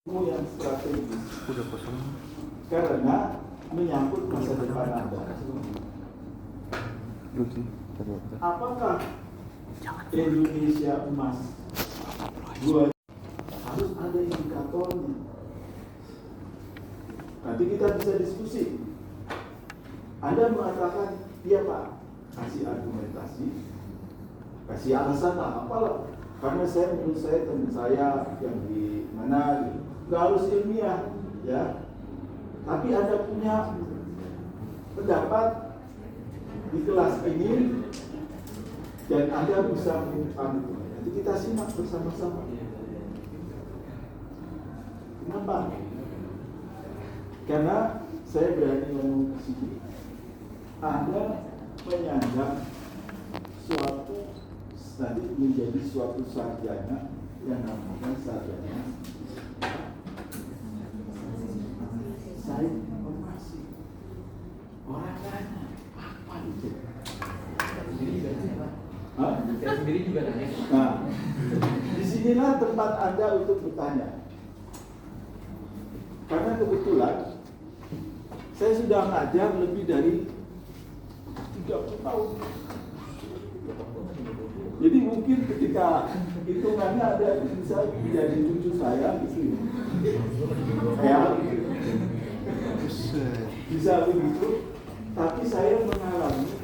yang strategis udah kosong karena menyangkut masa depan Anda. Apakah Indonesia emas harus ada indikatornya? Nanti kita bisa diskusi. Anda mengatakan, iya Pak, kasih argumentasi, kasih alasan lah, apalah. Karena menurut saya teman saya yang di mana gitu, nggak harus ilmiah, ya. Tapi Anda punya pendapat di kelas ini dan Anda bisa mengungkapkan itu. Nanti kita simak bersama-sama. Kenapa? Karena saya berani ngomong di sini. Anda menyandang suatu nanti menjadi suatu sarjana yang namanya sarjana sains informasi. Orang nanya apa itu? Saya sendiri juga nanya. Nah, disinilah tempat Anda untuk bertanya. Karena kebetulan saya sudah ngajar lebih dari 30 tahun. Jadi mungkin ketika hitungannya ada bisa menjadi cucu saya gitu. Ya. Bisa begitu. Tapi saya mengalami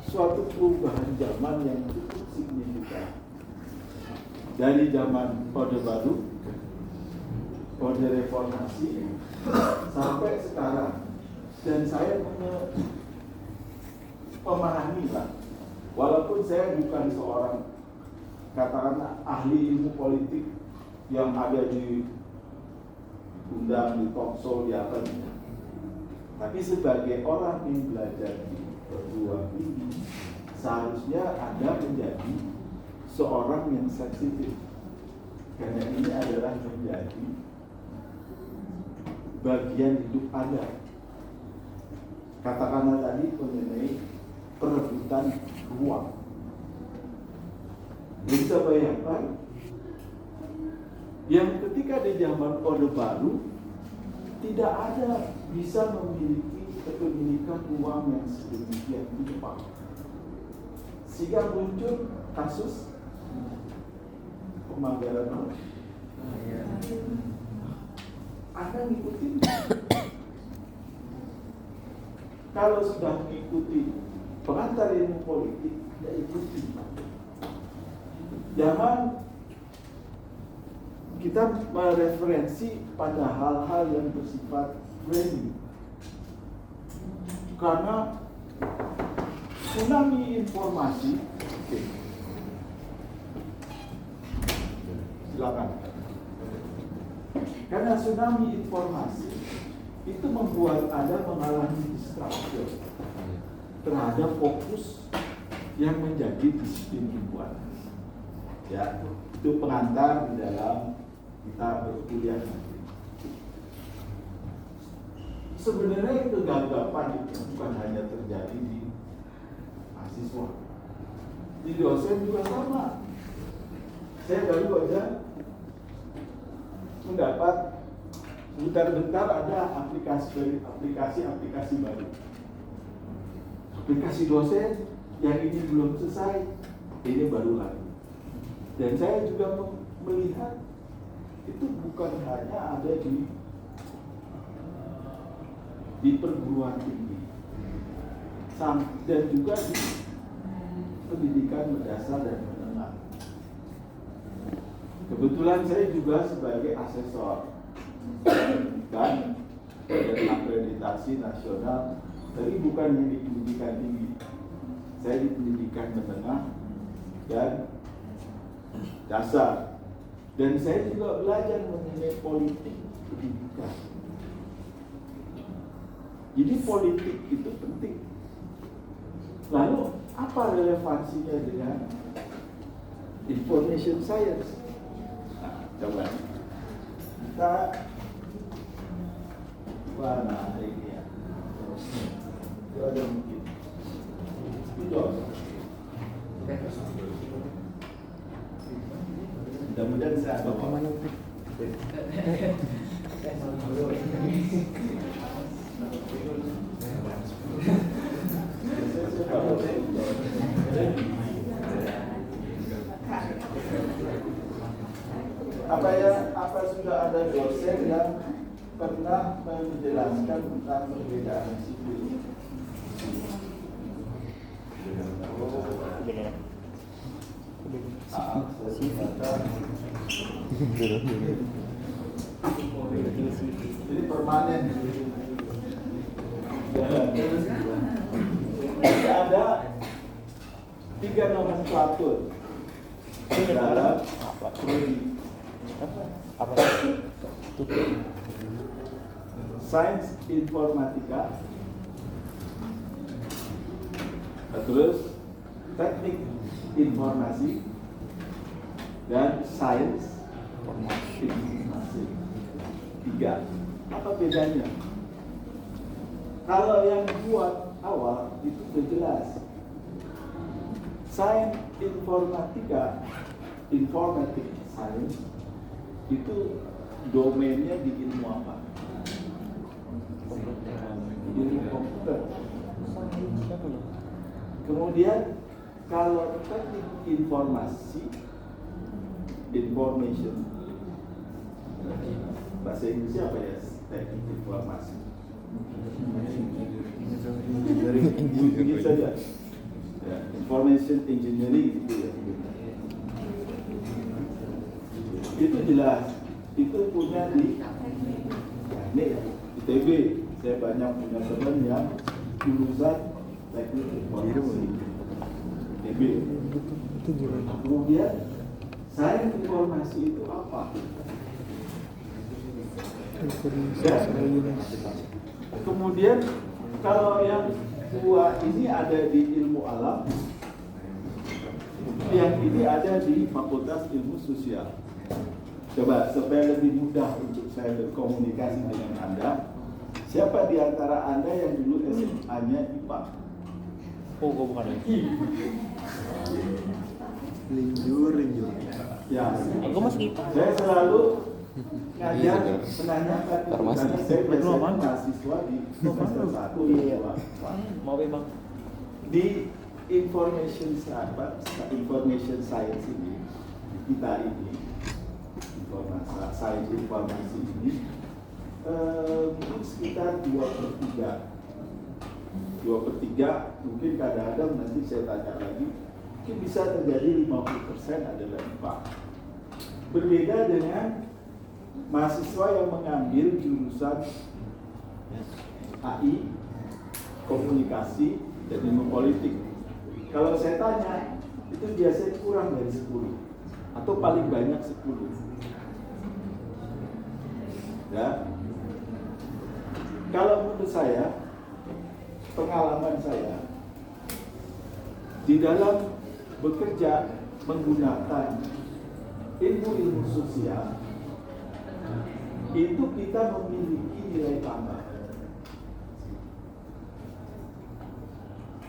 suatu perubahan zaman yang cukup signifikan. Dari zaman Orde Baru, Orde Reformasi, sampai sekarang. Dan saya memahami lah. Walaupun saya bukan seorang katakanlah ahli ilmu politik yang ada di undang, di talk show, di apa gitu. Tapi sebagai orang yang belajar di perguruan tinggi, seharusnya Anda menjadi seorang yang sensitif. Karena ini adalah menjadi bagian hidup Anda. Katakanlah tadi mengenai perebutan ruang. Bisa bayangkan yang ketika di zaman Orde Baru tidak ada bisa memiliki kepemilikan uang yang sedemikian timpang, sehingga muncul kasus pemanggaran uang. Anda ngikutin? Kalau sudah mengikuti pengantar ilmu politik, tidak ikuti. Jangan kita mereferensi pada hal-hal yang bersifat framing. Karena tsunami informasi, silakan. Karena tsunami informasi itu membuat Anda mengalami distraction terhadap fokus yang menjadi disiplin ilmuwan. Ya, itu pengantar di dalam kita berkuliah nanti. Sebenarnya kegagapan itu bukan hanya terjadi di mahasiswa, di dosen juga sama. Saya baru aja mendapat bentar-bentar ada aplikasi baru. Aplikasi dosen yang ini belum selesai, ini baru lagi. Dan saya juga melihat itu bukan hanya ada di perguruan tinggi, dan juga di pendidikan mendasar dan menengah. Kebetulan saya juga sebagai asesor dan akreditasi nasional, tapi bukan di pendidikan tinggi, saya di pendidikan menengah dan dasar. Dan saya juga belajar mengenai politik pendidikan. Jadi politik itu penting. Lalu apa relevansinya dengan information science? Nah, coba kita mana ini ya? Itu ada mungkin. Itu mudah-mudahan saya bawa. Apa sudah ada dosen yang pernah menjelaskan tentang perbedaan sipil? Jadi permanen. Ada 3 nomenklatur dalam prodi. Sains informatika, terus teknik informasi, dan sains informasi. 3. Apa bedanya? Kalau yang buat awal itu sudah jelas. Sains informatika, informatik sains, itu domainnya di ilmu apa? Ilmu komputer. Kemudian kalau teknik informasi, information, bahasa Inggrisnya apa ya? Teknik informasi. Begitu saja. Ya, information engineering gitu ya. Itu jelas. Itu punya di teknik ITB. Saya banyak punya teman yang lulusan teknik informasi ITB. Kemudian sains informasi itu apa? Kemudian kalau yang dua ini ada di ilmu alam, yang ini ada di Fakultas Ilmu Sosial. Coba supaya lebih mudah untuk saya berkomunikasi dengan Anda, siapa di antara Anda yang dulu SMA-nya IPA? Oh, bukan ini. Linjur. Ya, Aku masih IPA. saya selalu ngajar menanyakan itu Farmasi. karena saya biasanya mahasiswa di semester 1 Iya. 2. Mau bang? Di information science ini, kita ini sains informasi ini mungkin sekitar 2/3 mungkin kadang-kadang nanti saya tanya lagi, mungkin bisa terjadi 50% adalah IPA. Berbeda dengan mahasiswa yang mengambil jurusan AI, komunikasi, dan ilmu politik. Kalau saya tanya, itu biasanya kurang dari 10 atau paling banyak 10. Ya. Kalau menurut saya, pengalaman saya di dalam bekerja menggunakan ilmu-ilmu sosial, itu kita memiliki nilai tambah.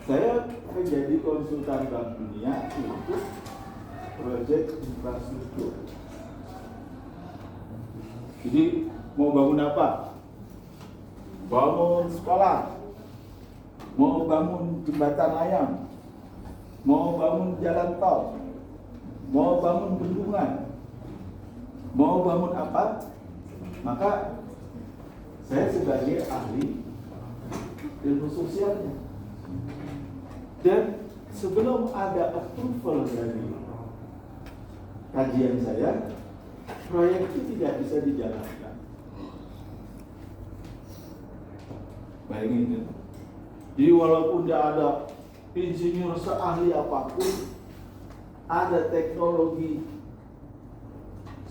Saya menjadi konsultan Bank Dunia untuk proyek infrastruktur. Jadi mau bangun apa? Bangun sekolah, mau bangun jembatan layang, mau bangun jalan tol, mau bangun bendungan, mau bangun apa? Maka saya sebagai ahli ilmu sosialnya, dan sebelum ada approval dari kajian saya, proyek itu tidak bisa dijalankan. Bayangin ya. Jadi walaupun tidak ada insinyur seahli apapun, ada teknologi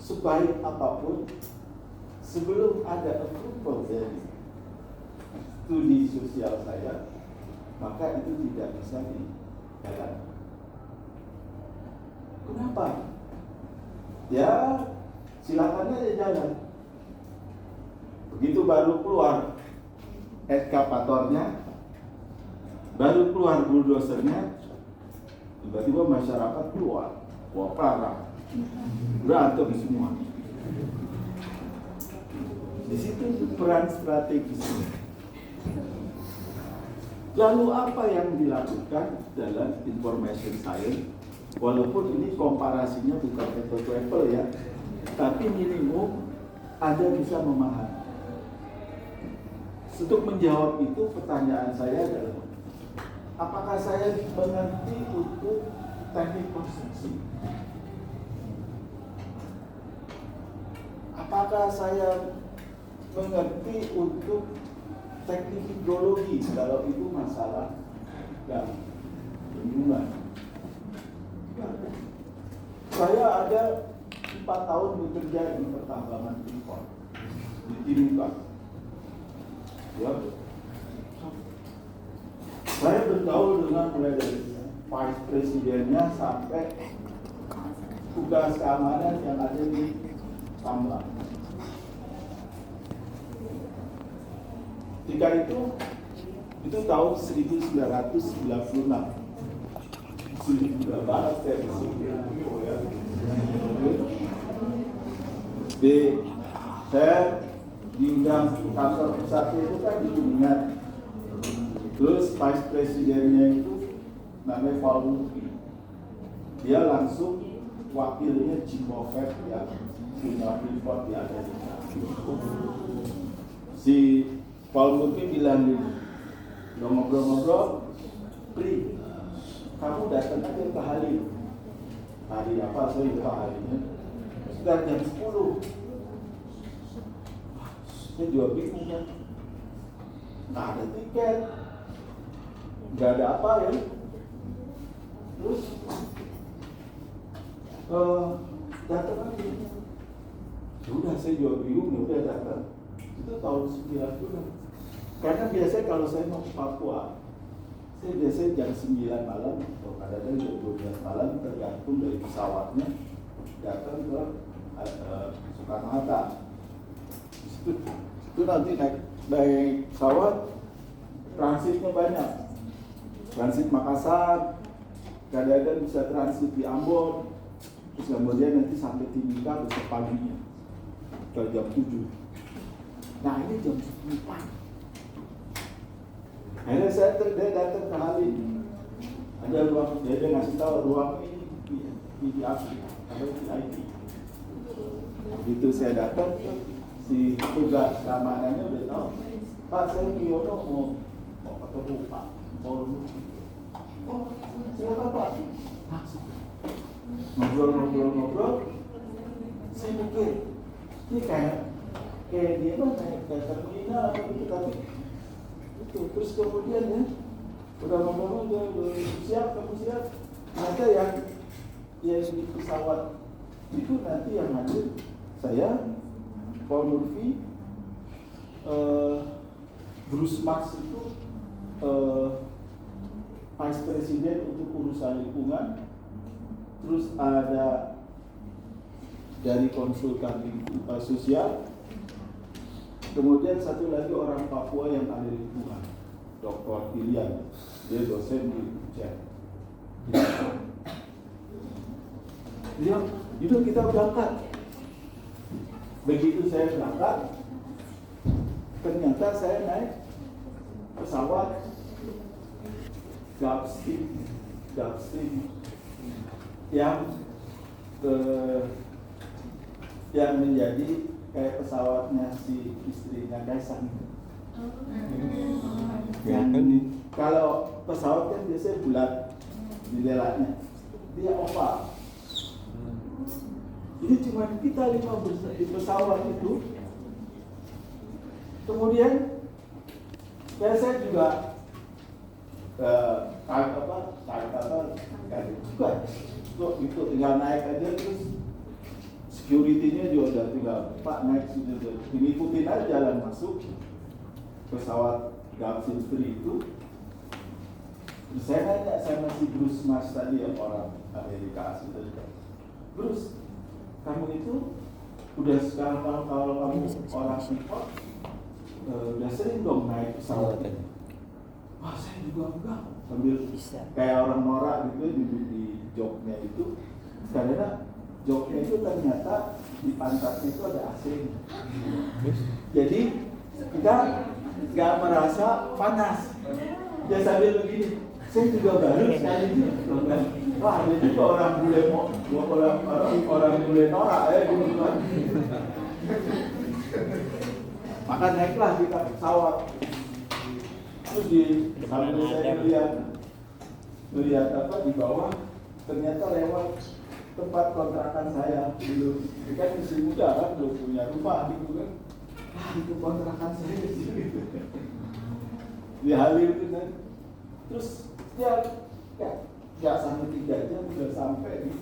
sebaik apapun, sebelum ada approval dari studi sosial saya, maka itu tidak bisa dijalankan. Kenapa? Ya, silakan aja jalan. Begitu baru keluar eskavatornya, baru keluar buldosernya, tiba-tiba masyarakat keluar, wah parah, berantem semua. Di situ peran strategis. Lalu apa yang dilakukan dalam information science? Walaupun ini komparasinya bukan apple to apple ya, tapi minimum Anda bisa memahami. Untuk menjawab itu, pertanyaan saya adalah, apakah saya mengerti untuk teknik konstruksi? Apakah saya mengerti untuk teknik hidrologi kalau itu masalah dan bendungan? Saya ada 4 tahun bekerja di pertambangan Freeport di Timika. Ya. Saya bergaul dengan mulai dari vice presidennya sampai tugas keamanan yang ada di Tambang. Ketika itu tahun 1996. Sudah banget saya saya diundang kantor pusat itu kan di Kuningan. Terus vice presidennya itu namanya Paul Murphy. Dia langsung wakilnya Jim Moffett yang punya Freeport di Amerika. Si Paul Murphy bilang gini, ngobrol-ngobrol, Pri, kamu datang aja ke Halim. Hari apa saya lupa harinya. Sudah jam 10. Saya juga bingung kan. Nggak ada tiket, nggak ada apa ya. Terus datang aja. Sudah saya juga bingung, udah datang. Itu tahun 90. Karena biasanya kalau saya mau ke Papua, saya biasanya jam 9 malam atau kadang-kadang jam 12 malam tergantung dari pesawatnya datang ke Soekarno-Hatta. Itu nanti naik pesawat, transitnya banyak. Transit Makassar, kadang-kadang bisa transit di Ambon, terus kemudian nanti sampai Timika besok paginya ke jam 7. Nah ini jam 10 pagi. Akhirnya dia datang ke Halim. Ada ruang, dia ngasih tahu ruang ini di Afrika, ada di IT. Begitu saya datang, si tugas keamanannya udah tahu, Pak saya Kiono mau ketemu Pak, mau siapa Pak? Ngobrol, saya mikir, ini kayak dia mah kayak terminal atau gitu, tapi itu terus kemudian ya udah ngomong udah siap, kamu siap. Ternyata yang di pesawat itu nanti yang hadir saya, Paul Murphy, Bruce Max itu Vice President untuk urusan lingkungan, terus ada dari konsultan sosial, kemudian satu lagi orang Papua yang ahli lingkungan, Dr. Ilian, dia dosen di UCEN. Dia, itu kita berangkat. Begitu saya berangkat, ternyata saya naik pesawat Gulfstream yang menjadi kayak pesawatnya si istrinya Kaisang. Kalau pesawat kan biasanya bulat jendelanya, dia oval. Jadi cuma kita 5 di pesawat itu. Kemudian saya juga juga itu tinggal naik aja, terus security-nya juga udah tinggal Pak naik sudah ngikutin aja jalan masuk pesawat Gulfstream 3 itu. Terus saya nanya sama si Bruce Mas tadi yang orang Amerika asli tadi, Bruce, kamu itu udah sekarang kalau kamu orang Freeport udah sering dong naik pesawat ini? Wah saya juga enggak, sambil kayak orang norak gitu di joknya itu. Karena joknya itu ternyata di pantatnya itu ada AC. Jadi kita nggak merasa panas. Dia sambil begini, saya juga baru sekali ini. Wah, dia juga orang bule orang bule norak ya gitu kan. Maka naiklah kita ke pesawat. Terus sambil saya melihat apa di bawah, ternyata lewat tempat kontrakan saya dulu. Kan masih muda kan, belum punya rumah gitu kan. Itu kontrakan saya di sini. Di Halim itu kan. Terus ya sampai 3 jam udah sampai di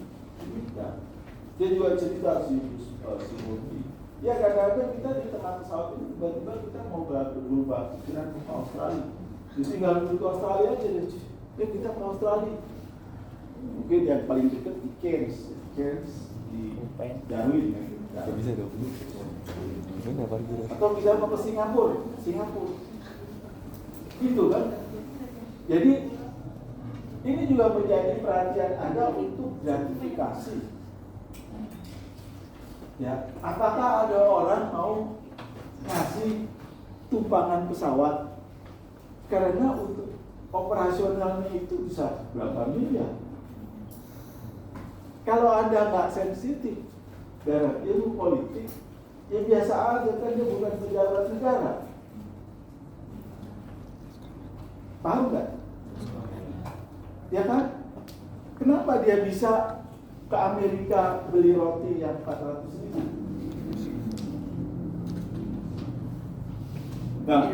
Mika. Dia juga cerita si Murti. Ya kadang-kadang kita di tengah pesawat itu tiba-tiba kita mau berubah pikiran ke Australia. Jadi tinggal dulu ke Australia aja deh. Ya kita ke Australia. Mungkin yang paling dekat di Cairns di Darwin ya. Gak bisa dong. Atau bisa mau ke Singapura. Gitu kan. Jadi ini juga menjadi perhatian Anda untuk gratifikasi. Ya, apakah ada orang mau kasih tumpangan pesawat karena untuk operasionalnya itu bisa berapa miliar? Kalau Anda nggak sensitif dari ilmu politik, ya biasa aja kan dia bukan pejabat negara. Paham nggak? Ya kan? Kenapa dia bisa ke Amerika beli roti yang 400.000? Nah,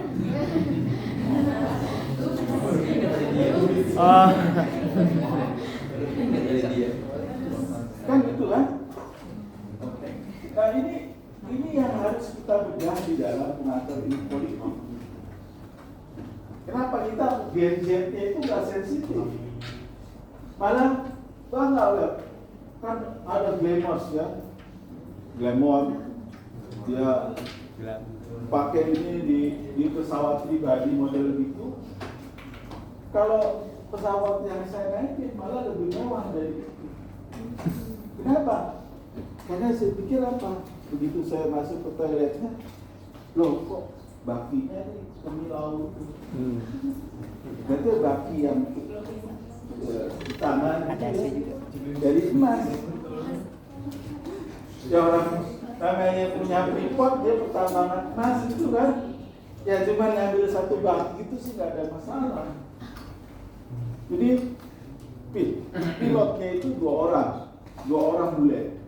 kan gitu kan? Nah ini yang harus kita bedah di dalam mengatur ilmu politik. Kenapa kita gen-gennya itu nggak sensitif? Malah bangga lihat, kan ada Glamours ya, Glamour dia pakai ini di pesawat pribadi model itu. Kalau pesawat yang saya naikin malah lebih mewah dari itu. Kenapa? Karena saya pikir apa? Begitu saya masuk ke toiletnya, loh kok bakinya nih kemilau. Berarti baki yang di tangan dari emas. Ya orang namanya punya freeport, dia pertambangan emas itu kan. Ya cuma ngambil satu baki itu sih nggak ada masalah. Jadi pilotnya itu dua orang bule.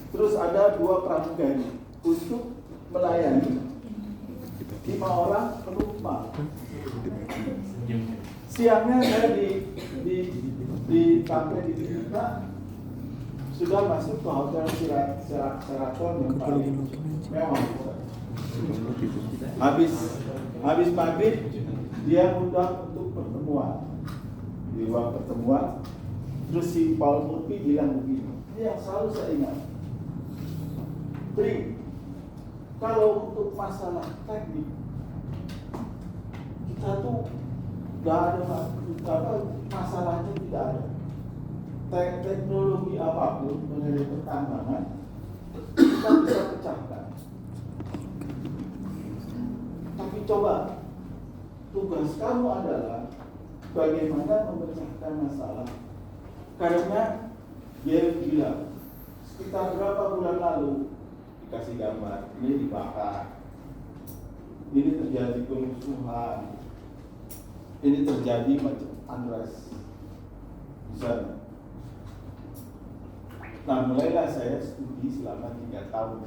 Terus ada 2 pramugari untuk melayani 5 orang penumpang. Siangnya saya di kafe di kita sudah masuk ke hotel Sheraton yang paling mewah. Habis maghrib dia undang untuk pertemuan. Di ruang pertemuan, terus si Paul Murphy bilang begini, ini yang selalu saya ingat. Pri, kalau untuk masalah teknik kita tuh gak ada masalahnya, tidak ada. Teknologi apapun mengenai pertambangan kita bisa pecahkan. Tapi coba tugas kamu adalah bagaimana memecahkan masalah. Karena dia bilang sekitar berapa bulan lalu dikasih gambar, ini dibakar, ini terjadi kerusuhan, ini terjadi macam unrest di sana. Nah, mulailah saya studi selama 3 tahun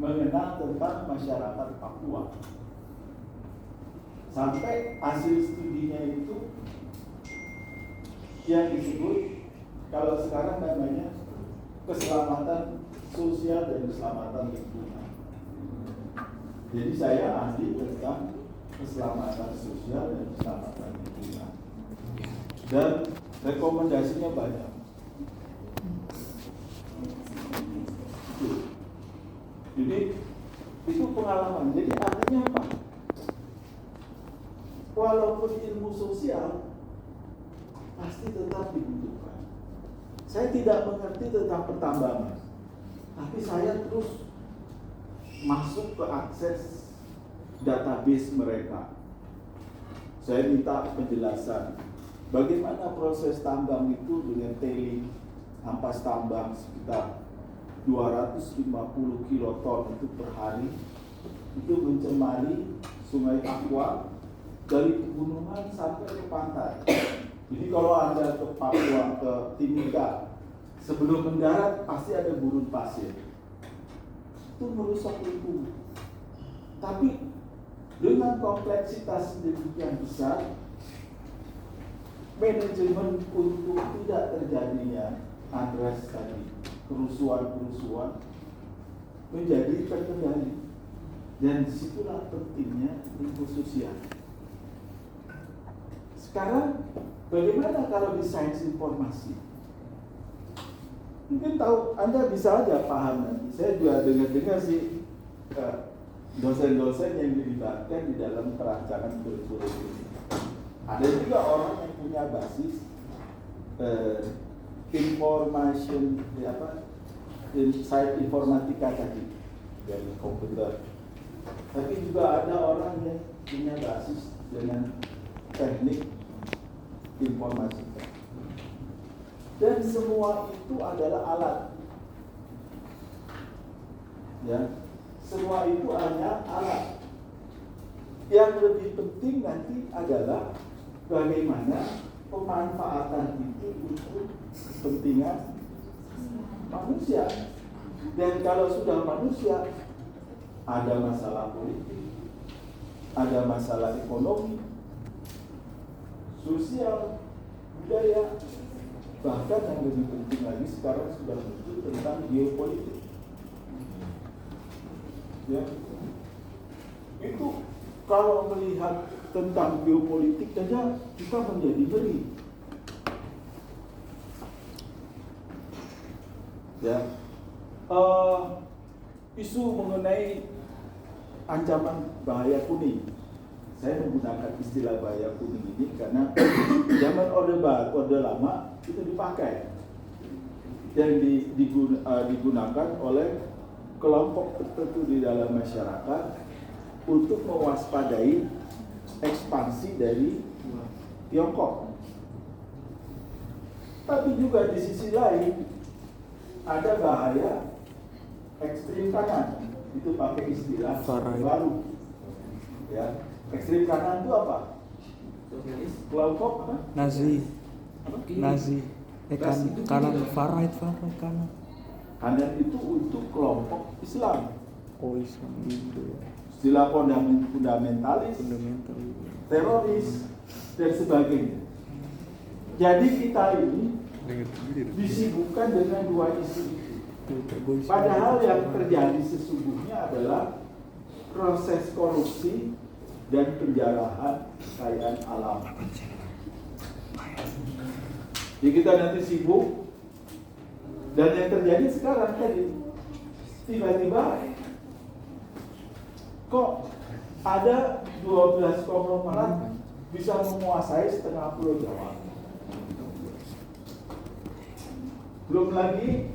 mengenal tentang masyarakat Papua. Sampai hasil studinya itu yang disebut kalau sekarang namanya keselamatan sosial dan keselamatan lingkungan. Jadi saya ahli tentang keselamatan sosial dan keselamatan lingkungan. Dan rekomendasinya banyak. Jadi itu pengalaman. Jadi artinya apa? Walaupun ilmu sosial pasti tetap dibutuhkan. saya tidak mengerti tentang pertambangan, tapi saya terus masuk ke akses database mereka. Saya minta penjelasan bagaimana proses tambang itu dengan tailing, ampas tambang sekitar 250 kiloton itu per hari, itu mencemari Sungai Aqua dari pegunungan sampai ke pantai. Jadi kalau Anda ke Papua, ke Timika, sebelum mendarat pasti ada gurun pasir. Itu merusak lingkungan. Tapi dengan kompleksitas sedemikian besar, manajemen untuk tidak terjadinya unrest tadi, kerusuhan-kerusuhan menjadi terkendali. Dan disitulah pentingnya lingkup sosial. Sekarang bagaimana kalau di sains informasi? Mungkin tahu, Anda bisa aja paham nanti. Saya juga dengar sih dosen-dosen yang dilibatkan di dalam perancangan kurikulum ini. Ada juga orang yang punya basis information, science informatika tadi dari komputer. Tapi juga ada orang yang punya basis dengan teknik informatika. Dan semua itu adalah alat. Ya, semua itu hanya alat. Yang lebih penting nanti adalah bagaimana pemanfaatan itu untuk kepentingan manusia. Dan kalau sudah manusia, ada masalah politik, ada masalah ekonomi, sosial, budaya, bahkan yang lebih penting lagi sekarang sudah muncul tentang geopolitik. Ya, itu kalau melihat tentang geopolitik saja kita menjadi ngeri. Ya, isu mengenai ancaman bahaya kuning. Saya menggunakan istilah bahaya kuning ini karena zaman Orde Lama itu dipakai dan digunakan oleh kelompok tertentu di dalam masyarakat untuk mewaspadai ekspansi dari Tiongkok. Tapi juga di sisi lain ada bahaya ekstrim kanan. Itu pakai istilah baru. Ya, ekstrim kanan itu apa? Kelompok apa? Nazi. Kanan far right kanan. Kanan itu untuk kelompok Islam. Oh, Islam gitu. Istilah fundamentalis, teroris, dan sebagainya. Jadi kita ini disibukkan dengan dua isu itu. Padahal yang terjadi sesungguhnya adalah proses korupsi dan penjarahan kekayaan alam. Jadi kita nanti sibuk, dan yang terjadi sekarang tadi tiba-tiba kok ada 12 konglomerat bisa menguasai setengah Pulau Jawa. Belum lagi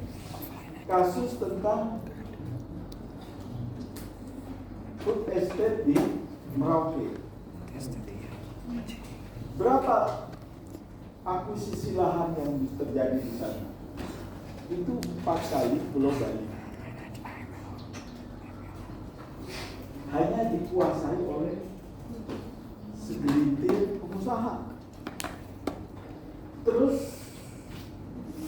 kasus tentang food estate di Merauke. Berapa akuisisi lahan yang terjadi di sana? Itu 4 kali Pulau Bali. Hanya dikuasai oleh segelintir pengusaha. Terus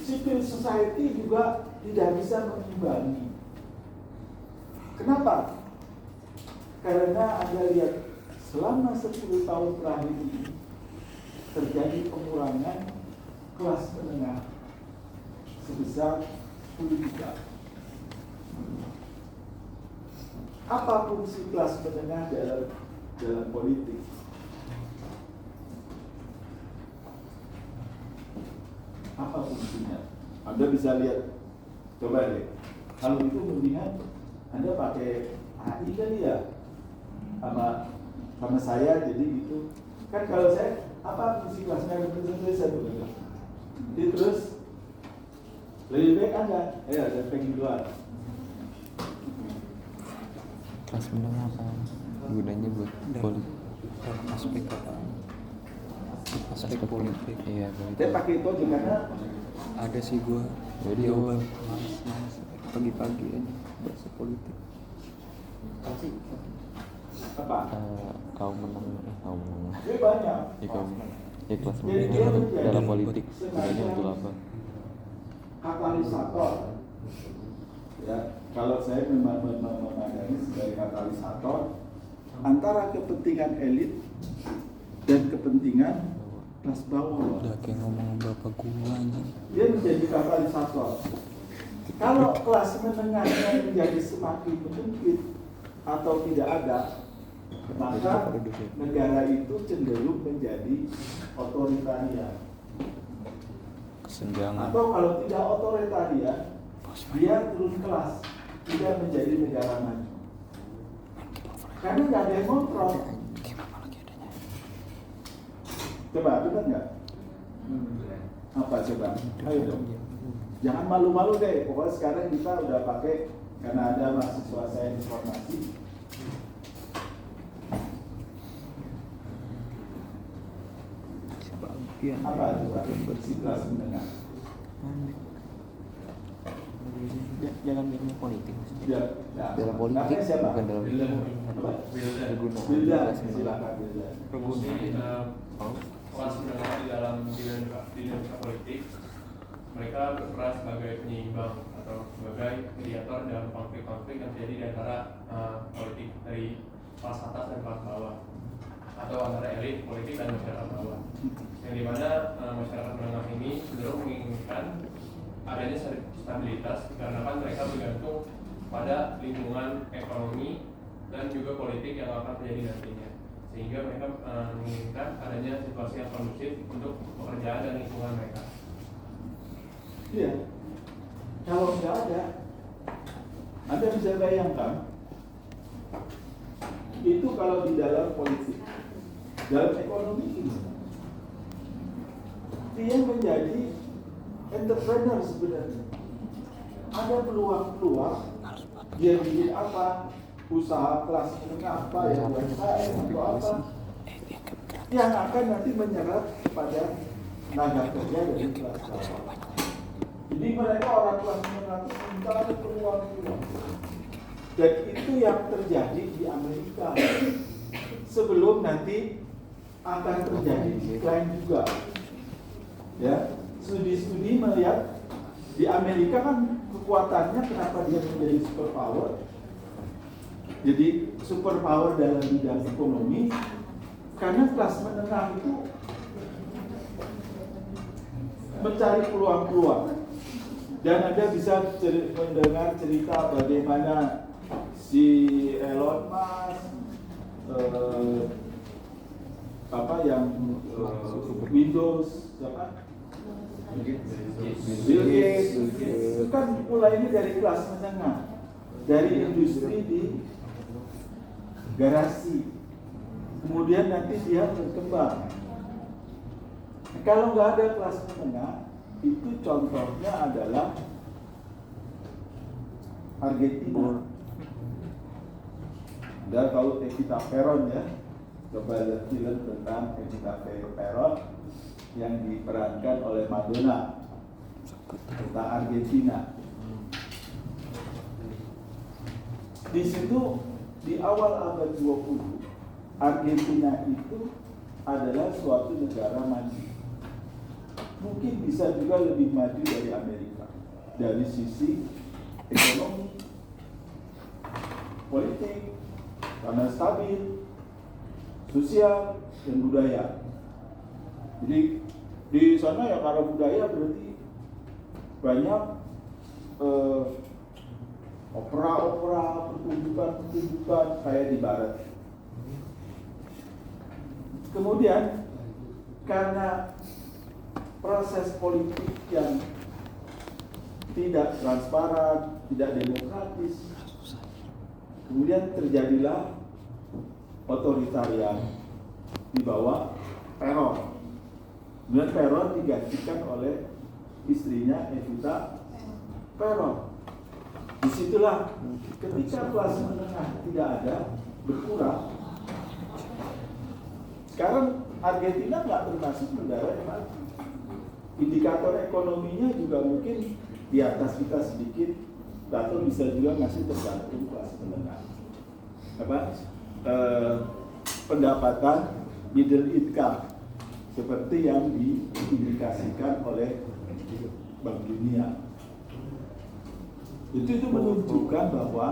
civil society juga tidak bisa mengimbangi. Kenapa? Karena Anda lihat selama 10 tahun terakhir ini terjadi pengurangan kelas menengah sebesar 10 juta. Apa fungsi kelas menengah dalam politik? Apa fungsinya? Anda bisa lihat, coba deh. Kalau itu mendingan Anda pakai AI kali ya, sama saya, jadi gitu. Kan kalau saya, apa fungsi kelas menengah? Terus Lebih baik Anda, ya saya pengen duluan. Kelas menengah apa gunanya buat politik? dalam aspek apa? Aspek politik. Iya, Saya politik. pakai itu aja karena Ada sih gua. Jadi Ya gua- Allah, males pagi-pagi aja bahasa politik. apa? Kaum menengah, kaum menengah. Ini banyak. Ya kaum, ya kelas Jadi dia menengah menjadi dalam politik gunanya untuk apa? Katalisator. Ya, kalau saya memandangnya sebagai katalisator antara kepentingan elit dan kepentingan kelas bawah. Udah kayak ngomong bapak gua aja. Dia menjadi katalisator. Kalau kelas menengahnya menjadi semakin menyempit atau tidak ada, maka negara itu cenderung menjadi otoritarian. Kesenjangan. Atau kalau tidak otoritarian, dia turun kelas, tidak menjadi negara maju. Karena nggak ada yang kontrol. Coba, benar nggak? Apa coba? Ayo dong. Jangan malu-malu deh. Pokoknya sekarang kita udah pakai karena ada mahasiswa saya informasi. Sebagian. Apa coba? Bersih kelas menengah. Dalam ilmu politik maksudnya. Ya, ya. Dalam politik Namanya siapa? bukan dalam Apa? berguna Bilda, kelas menengah. silakan Bilda. Promosi kelas menengah di dalam dinamika politik, mereka berperan sebagai penyeimbang atau sebagai mediator dalam konflik-konflik yang terjadi di antara politik dari kelas atas dan kelas bawah, atau antara elit politik dan masyarakat bawah. Yang dimana masyarakat menengah ini cenderung menginginkan adanya stabilitas karena kan mereka bergantung pada lingkungan ekonomi dan juga politik yang akan terjadi nantinya, sehingga mereka menginginkan adanya situasi yang kondusif untuk pekerjaan dan lingkungan mereka. Iya. Kalau nggak ada, Anda bisa bayangkan itu kalau di dalam politik, dalam ekonomi ini, dia menjadi entrepreneur sebenarnya. Ada peluang-peluang dia bikin apa, usaha kelas menengah apa ya, website atau apa yang akan nanti menyerap kepada tenaga kerja dari kelas bawah. Jadi mereka orang kelas menengah itu mencari peluang-peluang. Dan itu yang terjadi di Amerika. Sebelum nanti akan terjadi decline juga. Ya, studi-studi melihat di Amerika kan kekuatannya kenapa dia menjadi superpower. Jadi superpower dalam bidang ekonomi karena kelas menengah itu mencari peluang-peluang. Dan Anda bisa mendengar cerita bagaimana si Elon Musk Windows siapa? Bill Gates itu kan mulainya dari kelas menengah, dari industri di garasi, kemudian nanti dia berkembang. Kalau nggak ada kelas menengah, itu contohnya adalah Argentina. Anda tahu Evita Peron ya? Coba lihat film tentang Evita Peron yang diperankan oleh Madonna tentang Argentina. Di situ di awal abad 20 Argentina itu adalah suatu negara maju. Mungkin bisa juga lebih maju dari Amerika dari sisi ekonomi, politik, karena stabil, sosial, dan budaya. Jadi di sana ya karena budaya berarti banyak opera-opera, pertunjukan-pertunjukan kayak di barat. Kemudian karena proses politik yang tidak transparan, tidak demokratis, kemudian terjadilah otoritarian di bawah Peron. Kemudian Peron digantikan oleh istrinya Evita peron. Disitulah ketika kelas menengah tidak ada, berkurang. Sekarang Argentina nggak termasuk negara yang maju. Indikator ekonominya juga mungkin di atas kita sedikit, atau bisa juga masih tergantung kelas menengah. Pendapatan middle income seperti yang diindikasikan oleh Bank Dunia. Itu menunjukkan bahwa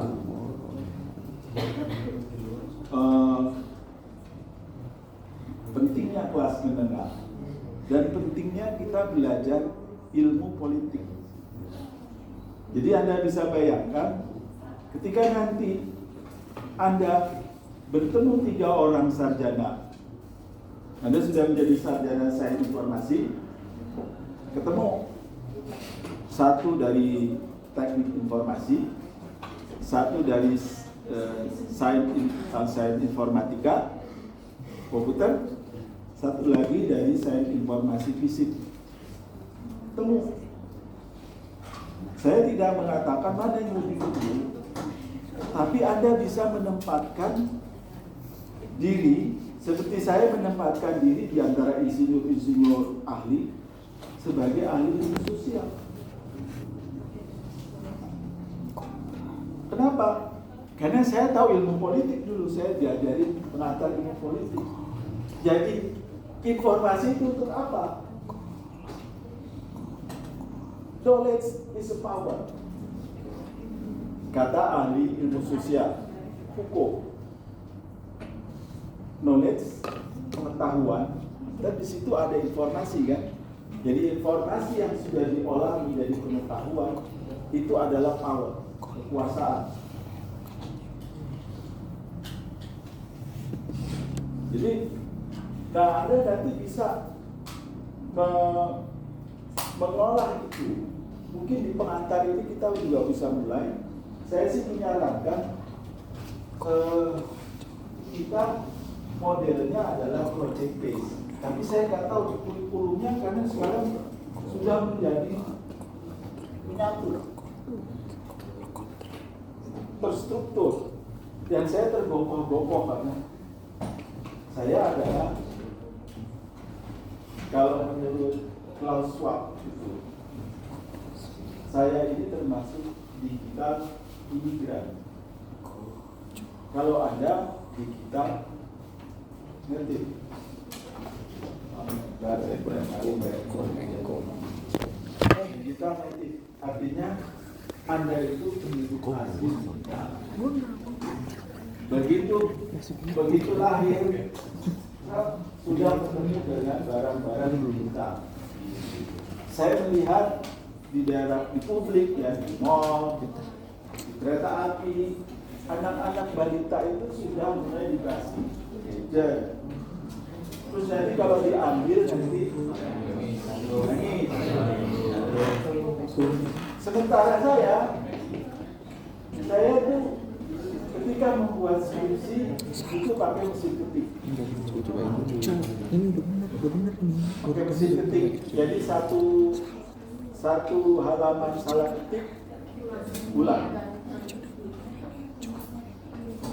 pentingnya kelas menengah dan pentingnya kita belajar ilmu politik. Jadi Anda bisa bayangkan ketika nanti Anda bertemu 3 orang sarjana, Anda sudah menjadi sarjana sains informasi, ketemu satu dari teknik informasi, satu dari sains informatika, komputer, satu lagi dari sains informasi fisik. Temu. Saya tidak mengatakan mana yang lebih unggul, tapi Anda bisa menempatkan diri seperti saya menempatkan diri di antara insinyur-insinyur ahli sebagai ahli ilmu sosial. Kenapa? Karena saya tahu ilmu politik dulu, saya diajarin pengantar ilmu politik. Jadi informasi itu untuk apa? Knowledge is a power. Kata ahli ilmu sosial, Foucault. Knowledge, pengetahuan, dan di situ ada informasi kan. Jadi informasi yang sudah diolah menjadi pengetahuan itu adalah power, kekuasaan. Jadi, Anda nanti bisa mengolah itu. Mungkin di pengantar ini kita juga bisa mulai. Saya sih menyarankan kita modelnya adalah project based. Tapi saya nggak tahu di kurikulumnya karena sekarang sudah menjadi menyatu, terstruktur. Dan saya tergopoh-gopoh karena saya adalah, kalau menurut Klaus Schwab itu, saya ini termasuk digital imigran. Kalau Anda digital native, digital native artinya Anda itu penduduk asli. Begitu lahir sudah ketemu dengan barang-barang digital. Saya melihat di daerah, di publik ya, di mall, di kereta api, anak-anak balita itu sudah mulai dikasih gadget. Terus nanti kalau diambil nanti nangis. Sementara saya tuh ketika membuat skripsi itu pakai mesin ketik. Ini udah bener nih. Pakai mesin ketik. Jadi satu halaman salah ketik ulang.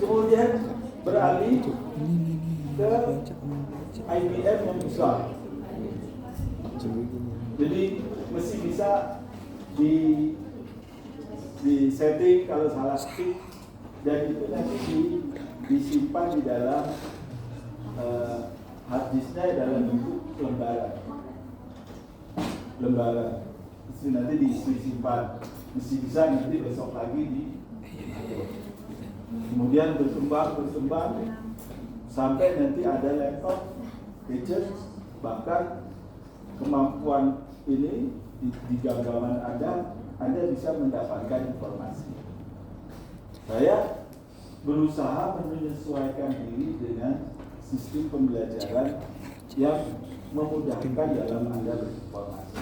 Kemudian beralih ke IBM yang besar. Jadi mesti bisa di setting kalau salah ketik, dan itu nanti disimpan di dalam hard disknya dalam bentuk lembaran. Mesti nanti disimpan, mesti bisa nanti besok lagi kemudian berkembang sampai nanti ada laptop, gadget, bahkan kemampuan ini di genggaman Anda bisa mendapatkan informasi. Saya berusaha menyesuaikan diri dengan sistem pembelajaran yang memudahkan dalam Anda berinformasi.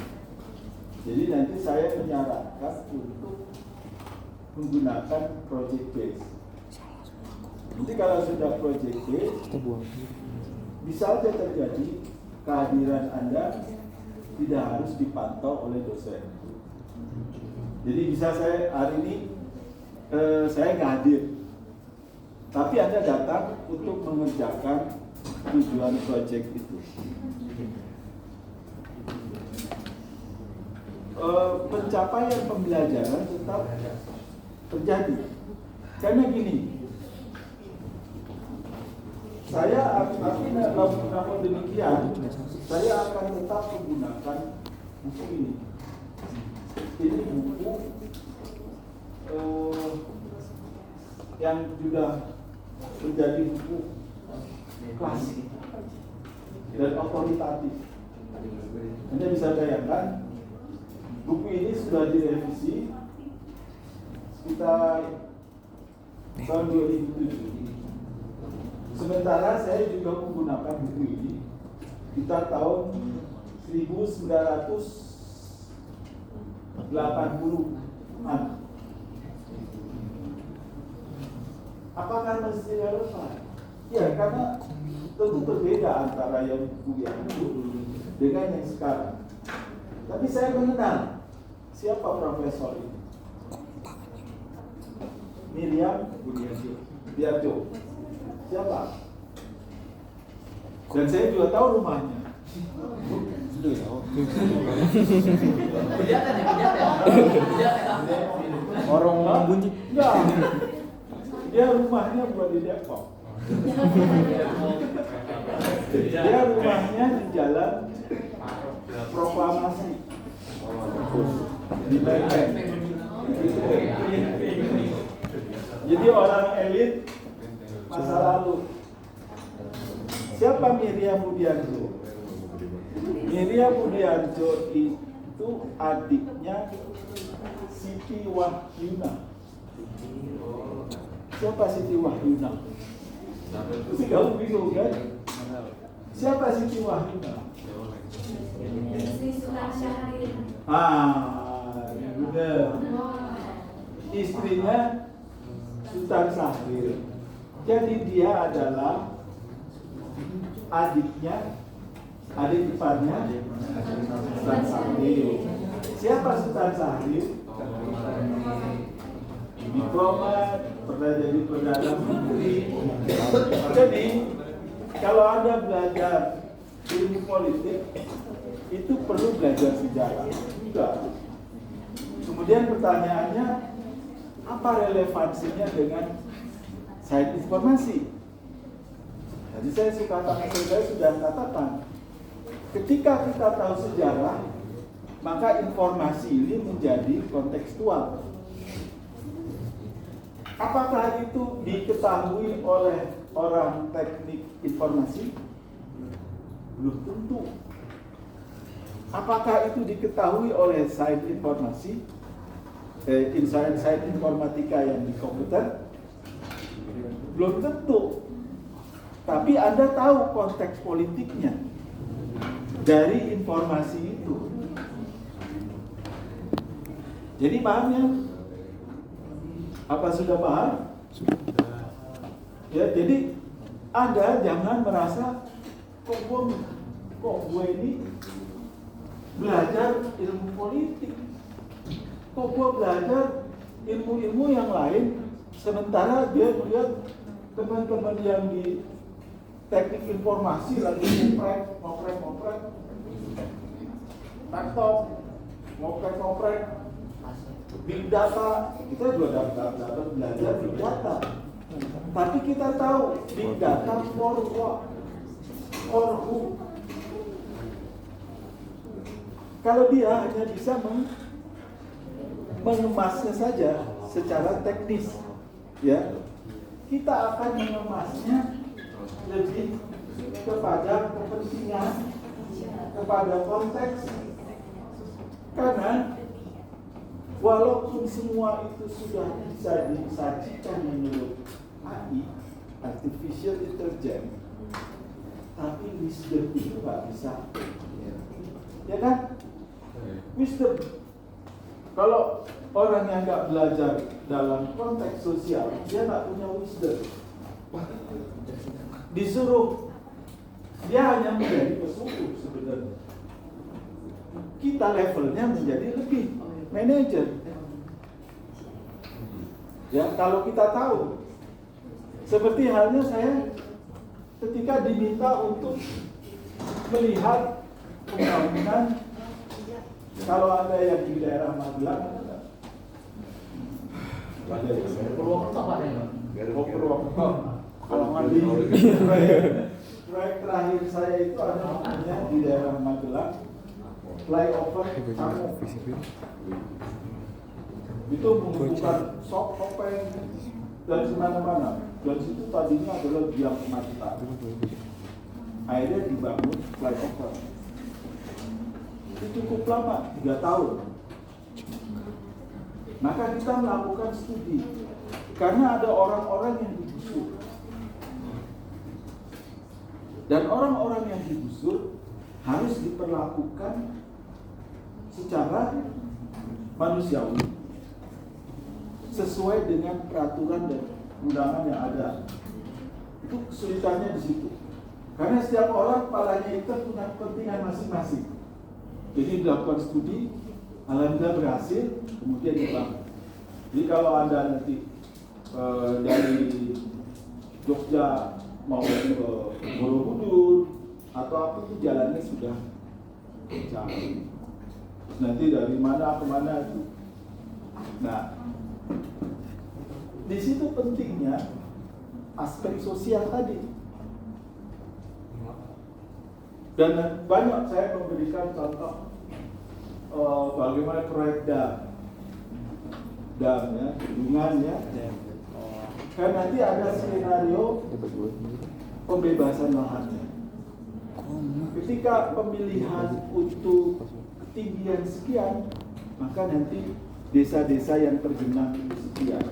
Jadi nanti saya menyarankan untuk menggunakan project base. Nanti kalau sudah project base, bisa saja terjadi kehadiran Anda tidak harus dipantau oleh dosen. Jadi bisa saya hari ini saya nggak hadir, tapi Anda datang untuk mengerjakan tujuan proyek itu. Pencapaian pembelajaran tetap terjadi. Karena gini, saya namun demikian, saya akan tetap menggunakan buku ini. Ini buku yang sudah menjadi buku klasik dan otoritatif. Anda bisa bayangkan, buku ini sudah direvisi sekitar tahun 2007. Sementara saya juga menggunakan buku ini kita tahun 1980-an. Apakah masih relevan? Ya, karena tentu berbeda antara yang buku yang dulu dengan yang sekarang. Tapi saya mengenal siapa profesor ini. Miriam Budiarjo. Siapa? Dan saya juga tahu rumahnya. Orang bunyi. Enggak. Dia rumahnya buat di Depok. Dia rumahnya di Jalan Proklamasi di Menteng. Jadi orang elit masa lalu. Siapa Miriam Budiarjo? Miriam Budiarjo itu adiknya Siti Wahyuna. Siapa Siti Wahyuna? Terus kamu bingung kan? Siapa Siti Wahyuna? Benar. Istrinya Sultan Syahrir. Jadi dia adalah adik iparnya Sultan Syahrir. Siapa Sultan Syahrir? Diplomat, pernah jadi perdana menteri. Jadi kalau Anda belajar ilmu politik itu perlu belajar sejarah juga. Kemudian pertanyaannya, apa relevansinya dengan sains informasi? Jadi saya sudah katakan, ketika kita tahu sejarah, maka informasi ini menjadi kontekstual. Apakah itu diketahui oleh orang teknik informasi? Belum tentu. Apakah itu diketahui oleh sains informasi? Sains informatika yang di komputer? Belum tentu. Tapi Anda tahu konteks politiknya dari informasi itu. Jadi paham ya? Apa sudah paham? Ya, jadi Anda jangan merasa kok gue ini belajar ilmu politik, kok gue belajar ilmu-ilmu yang lain, sementara dia melihat teman-teman yang di teknik informasi lagi ngoprek laptop, ngoprek big data. Kita juga dapat belajar big data, tapi kita tahu big data for what, for who. Kalau dia hanya bisa mengemasnya saja secara teknis, ya, kita akan mengemasnya lebih kepada kepentingan, kepada konteks. Karena walaupun semua itu sudah bisa disajikan menurut AI, artificial intelligence, tapi wisdom itu nggak bisa, ya kan? Wisdom, kalau orang yang nggak belajar dalam konteks sosial, dia nggak punya wisdom. Disuruh, dia hanya menjadi pesuruh sebenarnya. Kita levelnya menjadi lebih manajer. Ya, kalau kita tahu, seperti halnya saya ketika diminta untuk melihat pembangunan, kalau ada yang di daerah Magelang, ada ya, Purwokerto Pak ya. Purwokerto. Kalau di proyek terakhir saya itu ada namanya di daerah Magelang, flyover Cakung. Itu menghubungkan Sopeng dan semana-mana. Dan situ tadinya adalah biang kemacetan. Akhirnya dibangun flyover. Itu cukup lama, 3 tahun. Maka kita melakukan studi. Karena ada orang-orang yang digusur. Dan orang-orang yang digusur harus diperlakukan secara manusiawi, sesuai dengan peraturan dan undangan yang ada. Itu kesulitannya di situ. Karena setiap orang kepalanya itu punya kepentingan masing-masing. Jadi dilakukan studi, alhamdulillah berhasil, kemudian dibangun. Jadi kalau Anda nanti dari Jogja mau ke Borobudur atau apa itu jalannya sudah jauh. Nanti dari mana ke mana itu. Nah, di situ pentingnya aspek sosial tadi. Dan banyak saya memberikan contoh bagaimana proyek dam ya, bendungannya. Kan nanti ada skenario pembebasan lahannya. Ketika pemilihan untuk ketinggian sekian, maka nanti desa-desa yang tergenang itu sekian.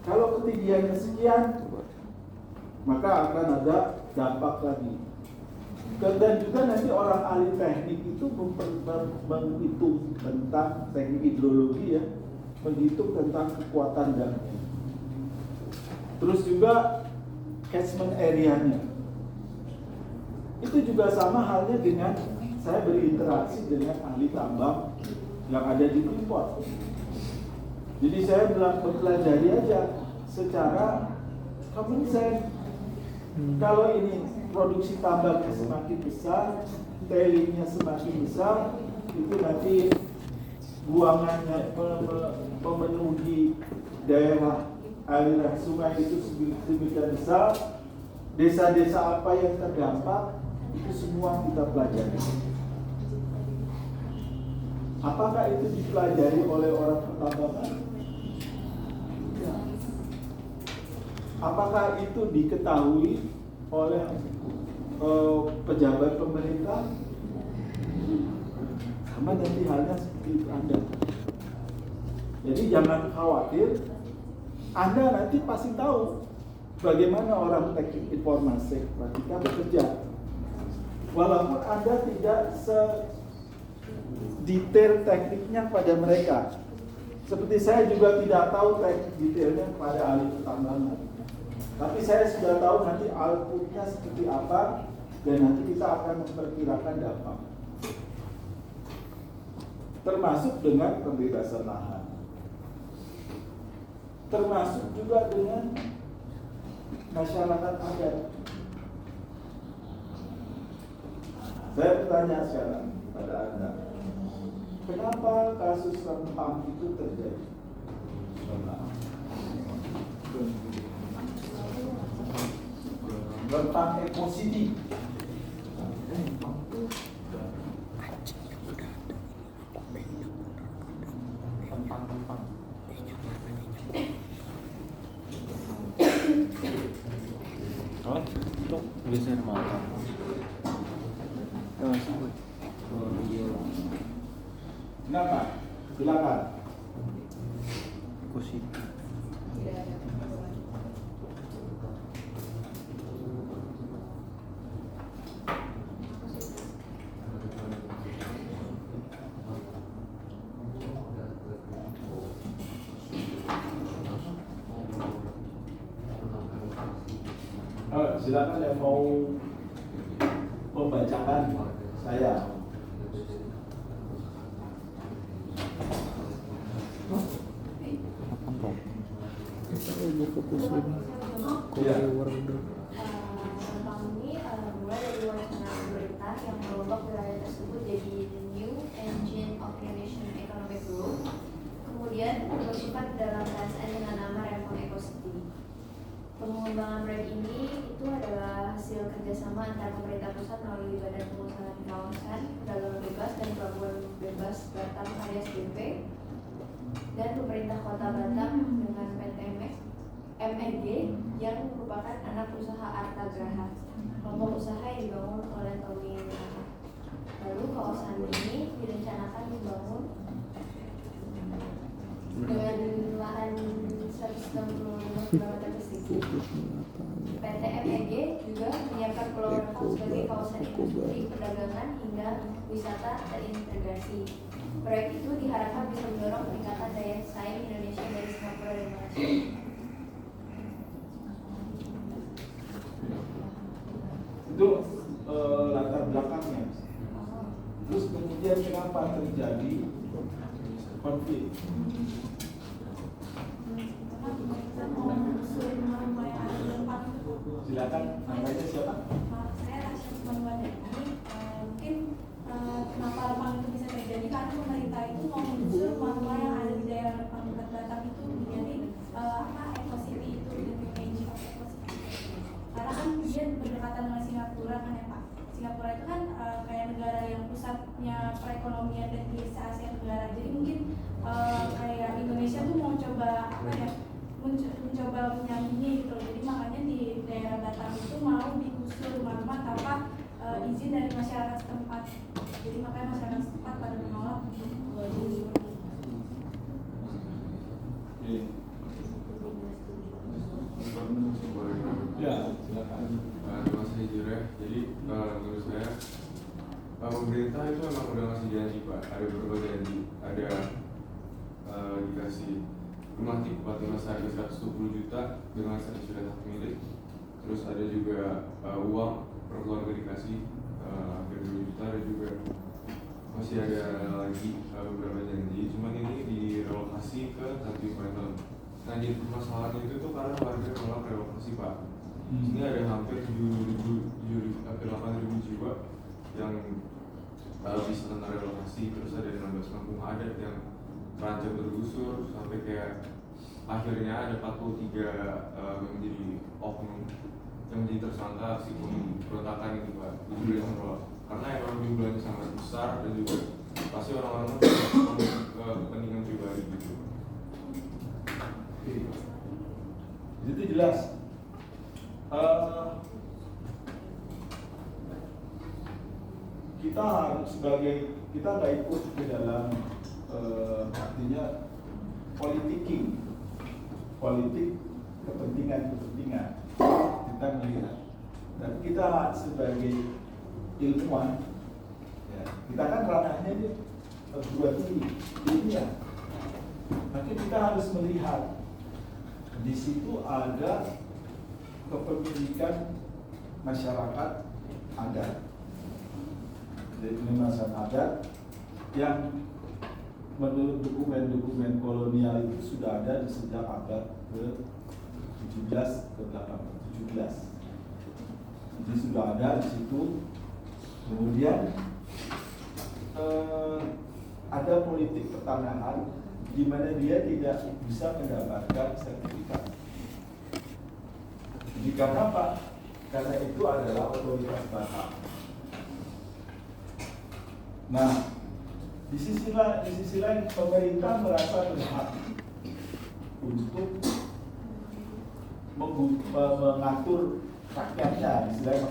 Kalau ketinggiannya sekian, maka akan ada dampak lagi. Dan juga nanti orang ahli teknik itu menghitung tentang teknik hidrologi ya, menghitung tentang kekuatan damnya. Terus juga catchment area-nya. Itu juga sama halnya dengan saya berinteraksi dengan ahli tambang yang ada di Freeport. Jadi saya mempelajari aja secara common sense. Kalau ini produksi tambangnya semakin besar, tailingnya semakin besar, itu nanti buangannya memenuhi daerah aliran sungai itu sedemikian besar. Desa-desa apa yang terdampak itu semua kita pelajari. Apakah itu dipelajari oleh orang pertambangan? Ya. Apakah itu diketahui oleh pejabat pemerintah? Sama nanti halnya seperti itu Anda. Jadi jangan khawatir, Anda nanti pasti tahu bagaimana orang teknik informasi pratika bekerja. Walaupun Anda tidak sedetail tekniknya pada mereka. Seperti saya juga tidak tahu teknik detailnya pada ahli pertambangan. Tapi saya sudah tahu nanti outputnya seperti apa, dan nanti kita akan memperkirakan dampak. Termasuk dengan pembebasan lahan. Termasuk juga dengan masyarakat adat. Saya bertanya sekarang pada Anda, kenapa kasus Rempang itu terjadi? Rempang ekosidi. Itu geser mata. Kenapa? Silakan. Ekosidi. Silakan yang mau membacakan saya. Kuslim Iya. Kopi Wardo. Tentang ini mulai dari wacana pemerintah yang merombak wilayah tersebut jadi the new engine of Indonesian economic growth, kemudian bersifat dalam KSN dengan nama Rempang Eco City. Pengembangan proyek ini itu adalah hasil kerjasama antara pemerintah pusat melalui Badan Pengusahaan Kawasan Perdagangan Bebas dan Pelabuhan Bebas Batam alias BP, dan pemerintah Kota Batam dengan PT MEG yang merupakan anak usaha Artagraha, kelompok usaha yang dibangun oleh Tommy Wirana. Lalu kawasan ini direncanakan dibangun dengan lahan 165 km persegi. PT MEG juga menyiapkan Pulau Rempang sebagai kawasan industri, perdagangan hingga wisata terintegrasi. Proyek itu diharapkan bisa mendorong peningkatan daya saing Indonesia dari Singapura dan Malaysia. Itu latar belakangnya. Terus kemudian kenapa terjadi konflik? Silakan, namanya siapa? Saya Rasya Usmanwada. Mungkin kenapa Rempang itu bisa terjadi karena pemerintah itu mau menggusur rumah-rumah yang ada di daerah Rempang dekat Batam itu menjadi Eco City itu, the new of Eco City. Karena kan dia berdekatan dengan Singapura kan ya Pak. Singapura itu kan kayak negara yang pusatnya perekonomian dan di Asia Tenggara. Jadi mungkin kayak Indonesia tuh mau coba mencoba menyampingi gitu. Jadi makanya di daerah Batam itu mau digusur rumah-rumah tanpa izin dari masyarakat setempat. Jadi makanya masyarakat setempat pada menolak untuk digusur. Ya, silakan. Terima kasih Jure. Jadi menurut saya pemerintah itu memang udah ngasih janji Pak. Ada beberapa janji. Ada dikasih rumah tipe masa harga 120 juta dengan sertifikat hak milik. Terus ada juga uang per keluarga dikasih hampir 2 juta. Ada juga masih ada lagi beberapa janji. Cuman ini direlokasi ke Tanjung Pantai. Nah jadi permasalahan itu tuh karena warga menolak relokasi Pak. Ini ada hampir 8.000 jiwa yang bisa kena relokasi. Terus ada 16 kampung adat yang terancam tergusur sampai kayak akhirnya ada 43 yang menjadi oknum yang menjadi tersangka aksi pemberontakan itu Pak. Itu karena emang jumlahnya sangat besar dan juga pasti orang-orang kepentingan pribadi gitu. Itu jelas. Kita harus kita nggak ikut ke dalam artinya politik kepentingan kita melihat. Tapi kita sebagai ilmuwan, ya, kita kan ranahnya ini perguruan tinggi, ilmiah. Maka kita harus melihat di situ ada kepemilikan masyarakat adat. Jadi masyarakat adat yang menurut dokumen-dokumen kolonial itu sudah ada di sejak abad ke-17 ke 17. Jadi sudah ada di situ. Kemudian ada politik pertanahan di mana dia tidak bisa mendapatkan sertifikat. Jadi karena apa? Karena itu adalah otoritas Batam. Nah, di sisi lain pemerintah merasa berhak untuk mengatur rakyatnya, istilahnya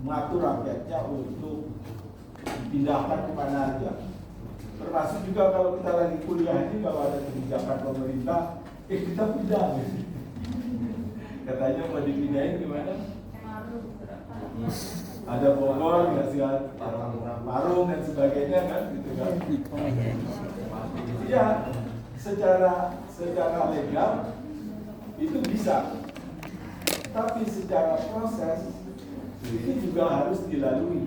mengatur rakyatnya untuk dipindahkan kemana aja. Termasuk juga kalau kita lagi kuliah ini, kalau ada kebijakan pemerintah, kita pindah. Katanya mau dipindahin gimana? Ada Bogor, Parung dan sebagainya kan, gitu kan? Ya, secara legal itu bisa, tapi secara proses ini juga harus dilalui.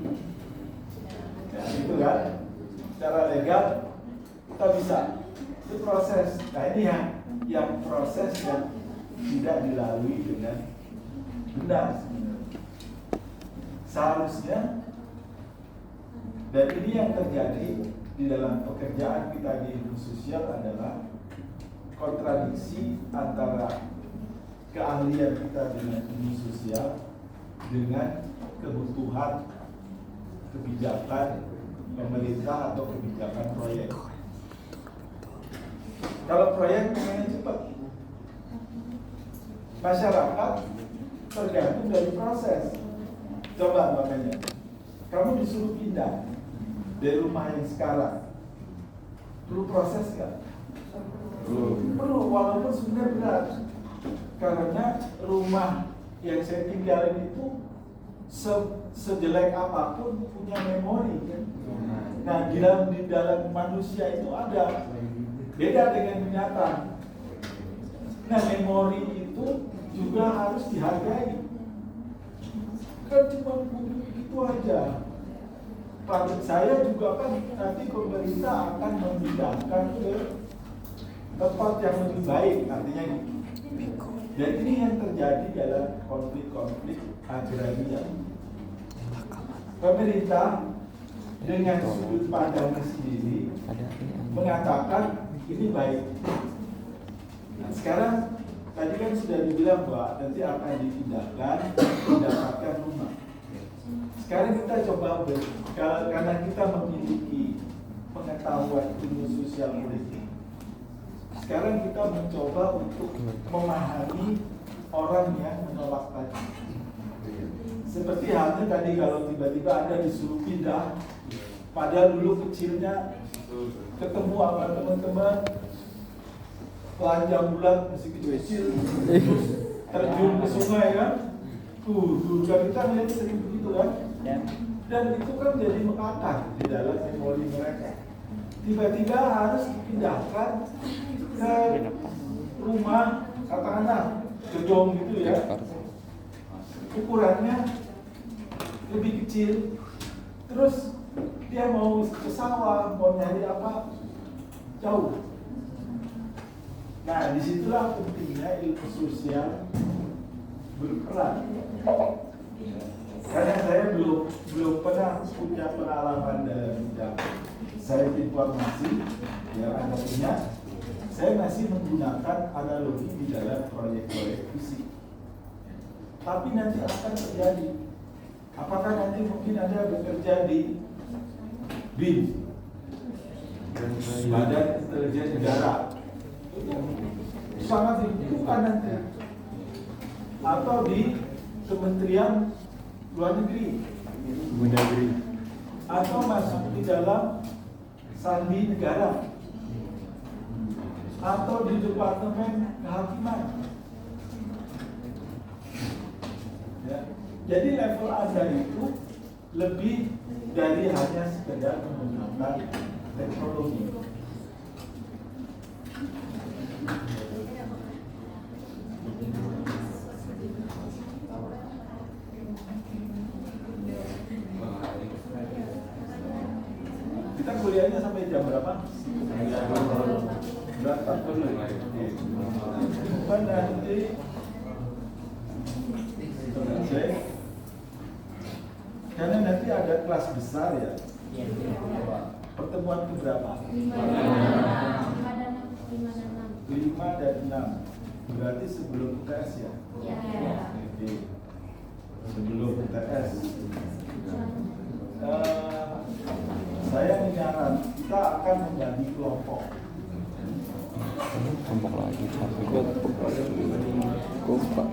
Ya, itu kan? Secara legal kita bisa, Itu proses. Nah ini yang proses yang tidak dilalui dengan benar sebenarnya. Seharusnya, dan ini yang terjadi di dalam pekerjaan kita di ilmu sosial adalah kontradiksi antara keahlian kita dengan ilmu sosial dengan kebutuhan kebijakan pemerintah atau kebijakan proyek. Kalau proyek pengen cepat, masyarakat tergantung dari proses. Coba makanya, kamu disuruh pindah dari rumah yang sekarang, perlu proses nggak? Perlu, walaupun sebenarnya berat. Karena rumah yang saya tinggalin itu sejelek apapun punya memori kan. Nah di dalam manusia itu ada, beda dengan binatang. Nah memori itu juga harus dihargai. Kan cuma begitu aja. Pada saya juga kan nanti pemerintah akan memindahkan ke tempat yang lebih baik, artinya gitu. Dan ini yang terjadi dalam konflik-konflik agraria. Pemerintah dengan sudut pandang sendiri mengatakan ini baik. Nah sekarang tadi kan sudah dibilang bahwa nanti akan dipindahkan mendapatkan rumah. Sekarang kita coba karena kita memiliki pengetahuan ilmu sosial politik. Sekarang kita mencoba untuk memahami orang yang menolak tadi. Seperti halnya tadi kalau tiba-tiba Anda disuruh pindah, padahal dulu kecilnya ketemu sama teman-teman, telanjang bulan masih kecil, terjun ke sungai kan, kan kita melihat sering begitu kan, dan itu kan jadi mengakar di dalam memori mereka. Tiba-tiba harus dipindahkan ke rumah katakanlah gedung gitu ya, ukurannya lebih kecil, terus dia mau ke sawah, mau nyari apa jauh. Nah disitulah pentingnya ilmu sosial berperan. Karena saya belum pernah punya pengalaman dalam bidang saya informasi yang Anda punya. Saya masih menggunakan analogi di dalam proyek-proyek fisik. Tapi nanti akan terjadi. Apakah nanti mungkin Anda bekerja di BIN, Badan Intelijen Negara, sangat dibutuhkan nanti, atau di Kementerian Luar Negeri, atau masuk di dalam sandi negara, atau di Departemen Kehakiman. Ya. Jadi level Anda itu lebih dari hanya sekedar menggunakan teknologi. Kita kuliahnya sampai jam berapa? Berapa dulu? Bukan nanti karena nanti ada kelas besar ya. Pertemuan keberapa? 5 dan 6. Berarti sebelum UTS ya? Oke. Sebelum UTS. Saya menyarankan kita akan membagi kelompok. Kelompok lagi capek. Kompak.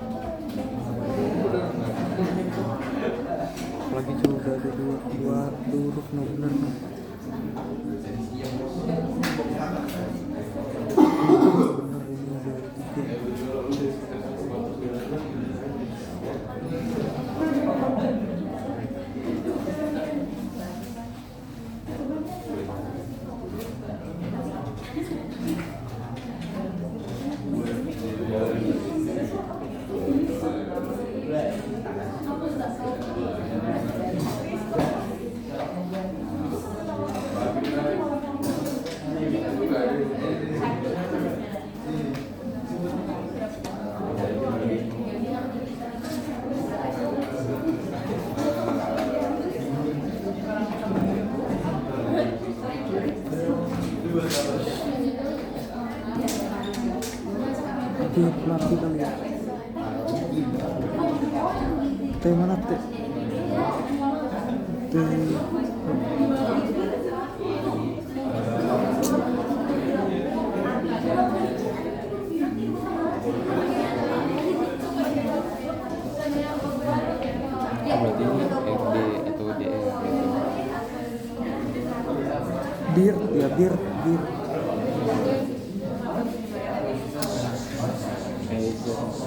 Lagi coba ada dua huruf no bener no. Melati kali ya. Teh mana teh? Berarti ini RD atau DR gitu. Bir, ya bir.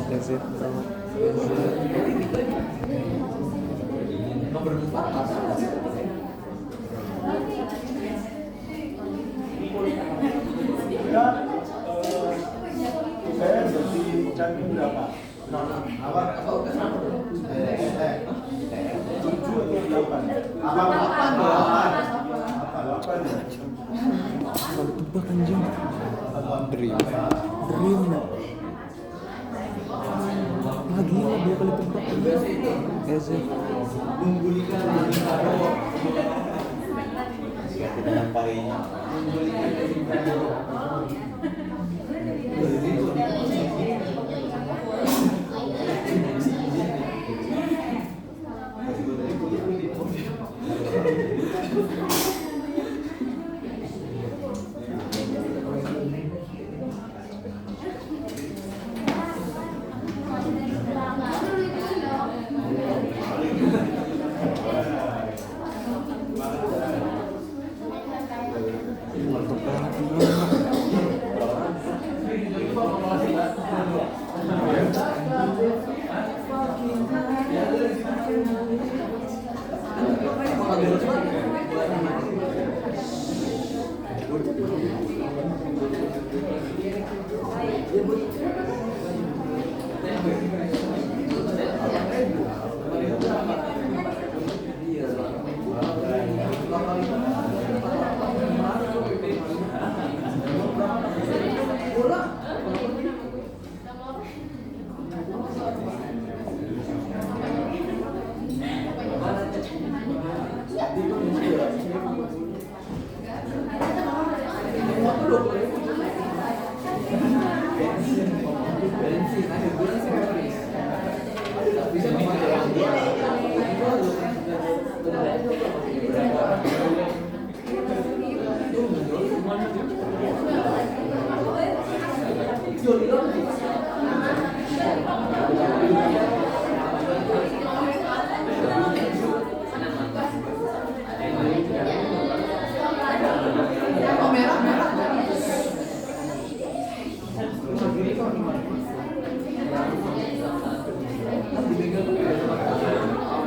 EZ sama Ya, saya jadi cantik berapa? Tujuh atau delapan? Delapan ya? kalau tebak anjing. Dream. Dream ya. Lagi lah 2 kali tebak. EZ.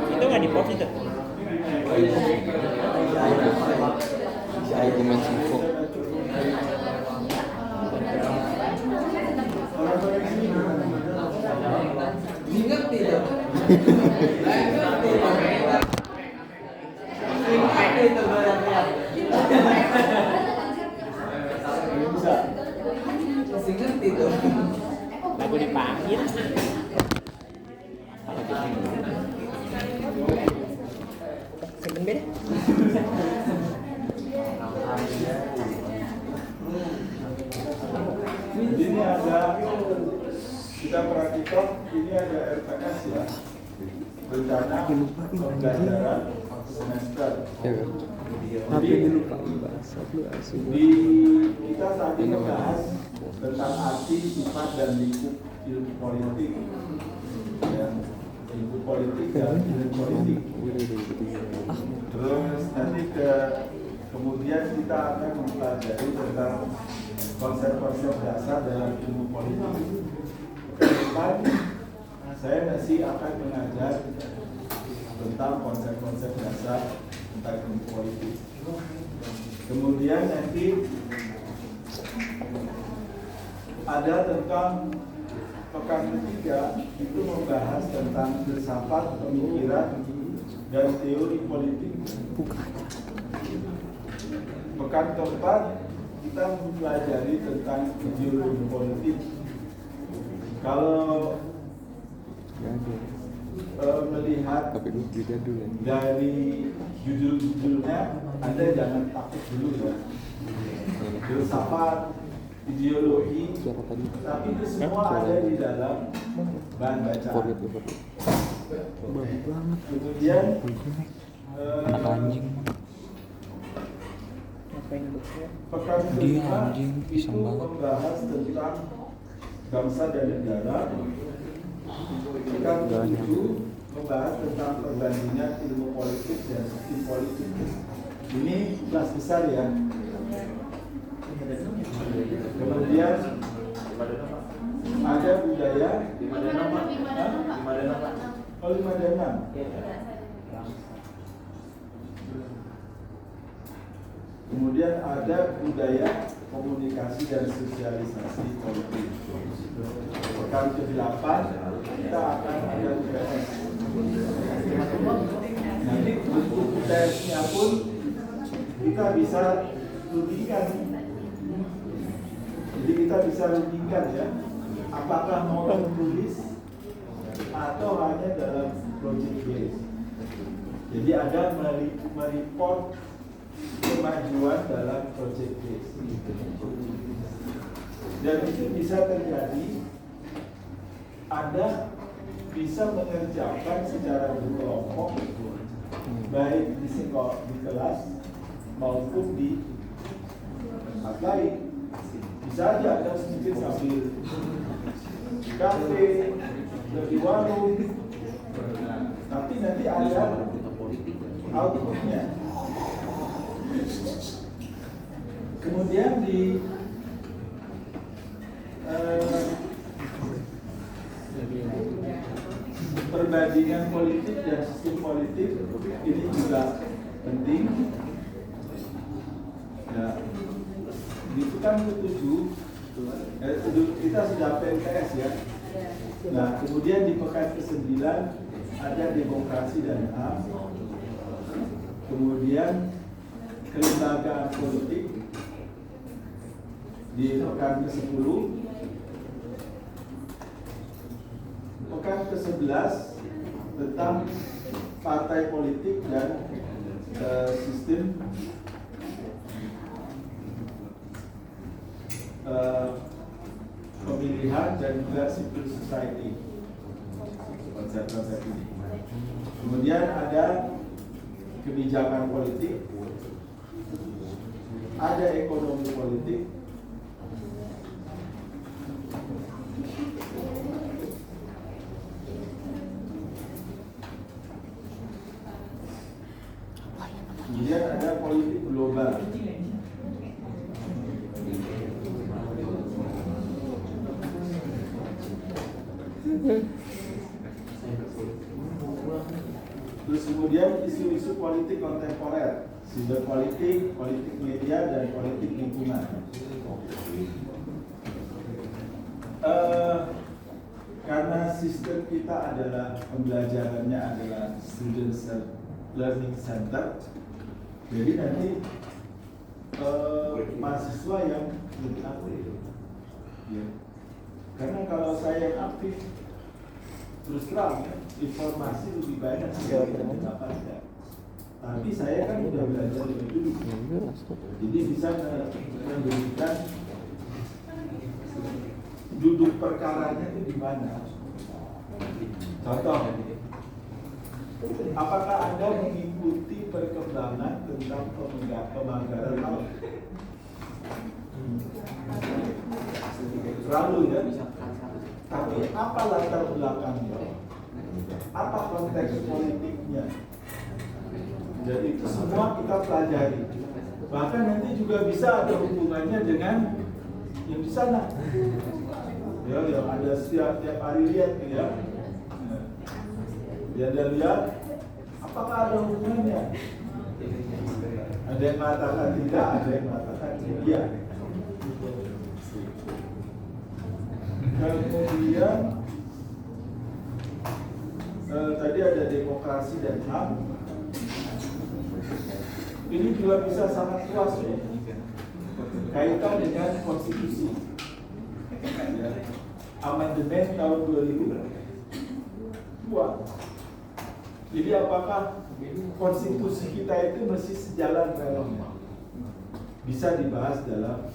Itu nggak di post itu? Argumen Sivo. Ingat tidak? Ingat tidak? Lagu dipanggil. Segmen beda. Ini ada, kita perhatikan ini ada RPS ya, rencana pembelajaran semester. Ya, Tapi dilupain bahasa lu asli. Di kita tadi membahas tentang arti, sifat dan lingkup ilmu politik, ya, lingkup politik dan ilmu politik. Terus nanti kemudian kita akan mempelajari tentang konsep-konsep dasar dalam ilmu politik. Ke depan saya masih akan mengajar tentang konsep-konsep dasar tentang ilmu politik. Kemudian nanti ada tentang pekan ketiga itu membahas tentang filsafat, pemikiran dan teori politik. Pekan keempat kita mempelajari tentang ideologi politik. Kalau melihat tapi lu beda dulu ya. dari judul-judulnya, Anda jangan takut dulu ya. Filsafat, ideologi, Siapa tadi? tapi itu semua ada di dalam bahan bacaan. Forget. Bagus banget. Kemudian Anak anjing. Ngapain bosnya? pekan Dia kelima anjing, itu pisang banget. membahas tentang bangsa dan negara. Pekan ketujuh membahas tentang perbandingan ilmu politik dan sistem politik. Ini kelas besar ya. Kemudian ada budaya. Oh, 5 dan 6. Kemudian ada budaya, komunikasi dan sosialisasi politik. Pekan ke-8 kita akan ada UTS. Nanti bentuk UTS-nya pun kita bisa rundingkan. Jadi kita bisa rundingkan ya. Apakah mau menulis atau hanya dalam project base. Jadi ada mereport kemajuan dalam project base. Dan itu bisa terjadi, Anda bisa mengerjakan secara berkelompok, baik di kelas maupun di tempat lain. Bisa aja Anda sedikit sambil di kafe, di warung, tapi nanti ada outputnya. Kemudian di perbandingan politik dan sistem politik ini juga penting. Ya, di pekan ke-7 kita sudah PNTS ya. Nah, kemudian di pekan ke-9 ada demokrasi dan HAM. Kemudian kelembagaan politik di pekan ke-10. Pekan ke-11 tentang partai politik dan sistem pemilihan dan juga civil society, konsep-konsep ini. Kemudian ada kebijakan politik, ada ekonomi politik, kemudian ada politik global. Terus kemudian isu-isu politik kontemporer, siber politik, politik media, dan politik lingkungan. Karena sistem kita adalah pembelajarannya adalah student learning center, jadi nanti mahasiswa yang lebih aktif. Ya. Karena kalau saya yang aktif, terus terang ya, informasi lebih banyak yang kita dapatkan. Tapi saya kan sudah belajar lebih dulu, jadi bisa memberikan duduk perkaranya itu di mana. Contoh, apakah Anda mengikuti perkembangan tentang pemanggaran laut? Selalu ya. Tapi apa latar belakangnya? Apa konteks politiknya? Jadi itu semua kita pelajari. Bahkan nanti juga bisa ada hubungannya dengan yang di sana. Ya, yang ada setiap hari lihat ya. Ya, dan lihat apakah ada hubungannya? Ada yang mengatakan tidak, ada yang mengatakan iya. Kemudian tadi ada demokrasi dan HAM. Ini juga bisa sangat luas ya. Kaitan dengan konstitusi. Ya. Amandemen tahun 2002. Jadi apakah konstitusi kita itu masih sejalan relnya? Bisa dibahas dalam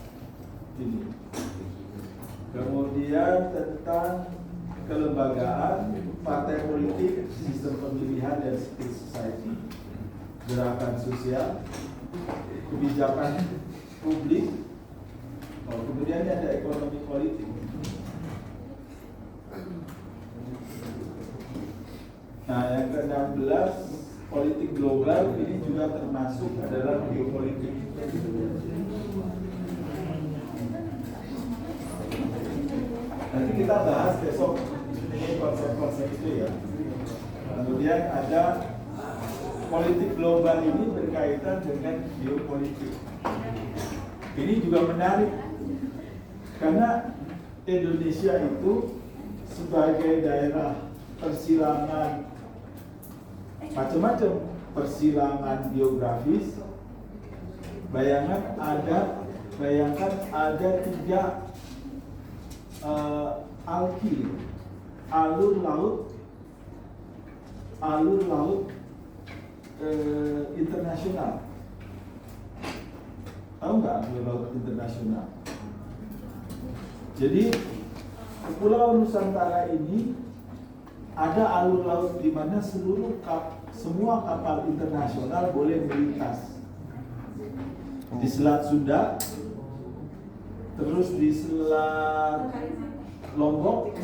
ini. Kemudian tentang kelembagaan, partai politik, sistem pemilihan dan civil society, gerakan sosial, kebijakan publik, kemudian ada ekonomi politik. Nah, yang ke-16 politik global ini juga termasuk adalah geopolitik. Nanti kita bahas besok ini konsep-konsep itu ya. Kemudian ada politik global ini berkaitan dengan geopolitik. Ini juga menarik karena Indonesia itu sebagai daerah persilangan macam-macam, persilangan geografis. Bayangkan ada 3 alki, alur laut internasional. Tahu nggak alur laut internasional? Jadi Pulau Nusantara ini ada alur laut di mana semua kapal internasional boleh melintas. Di Selat Sunda, terus di Selat Lombok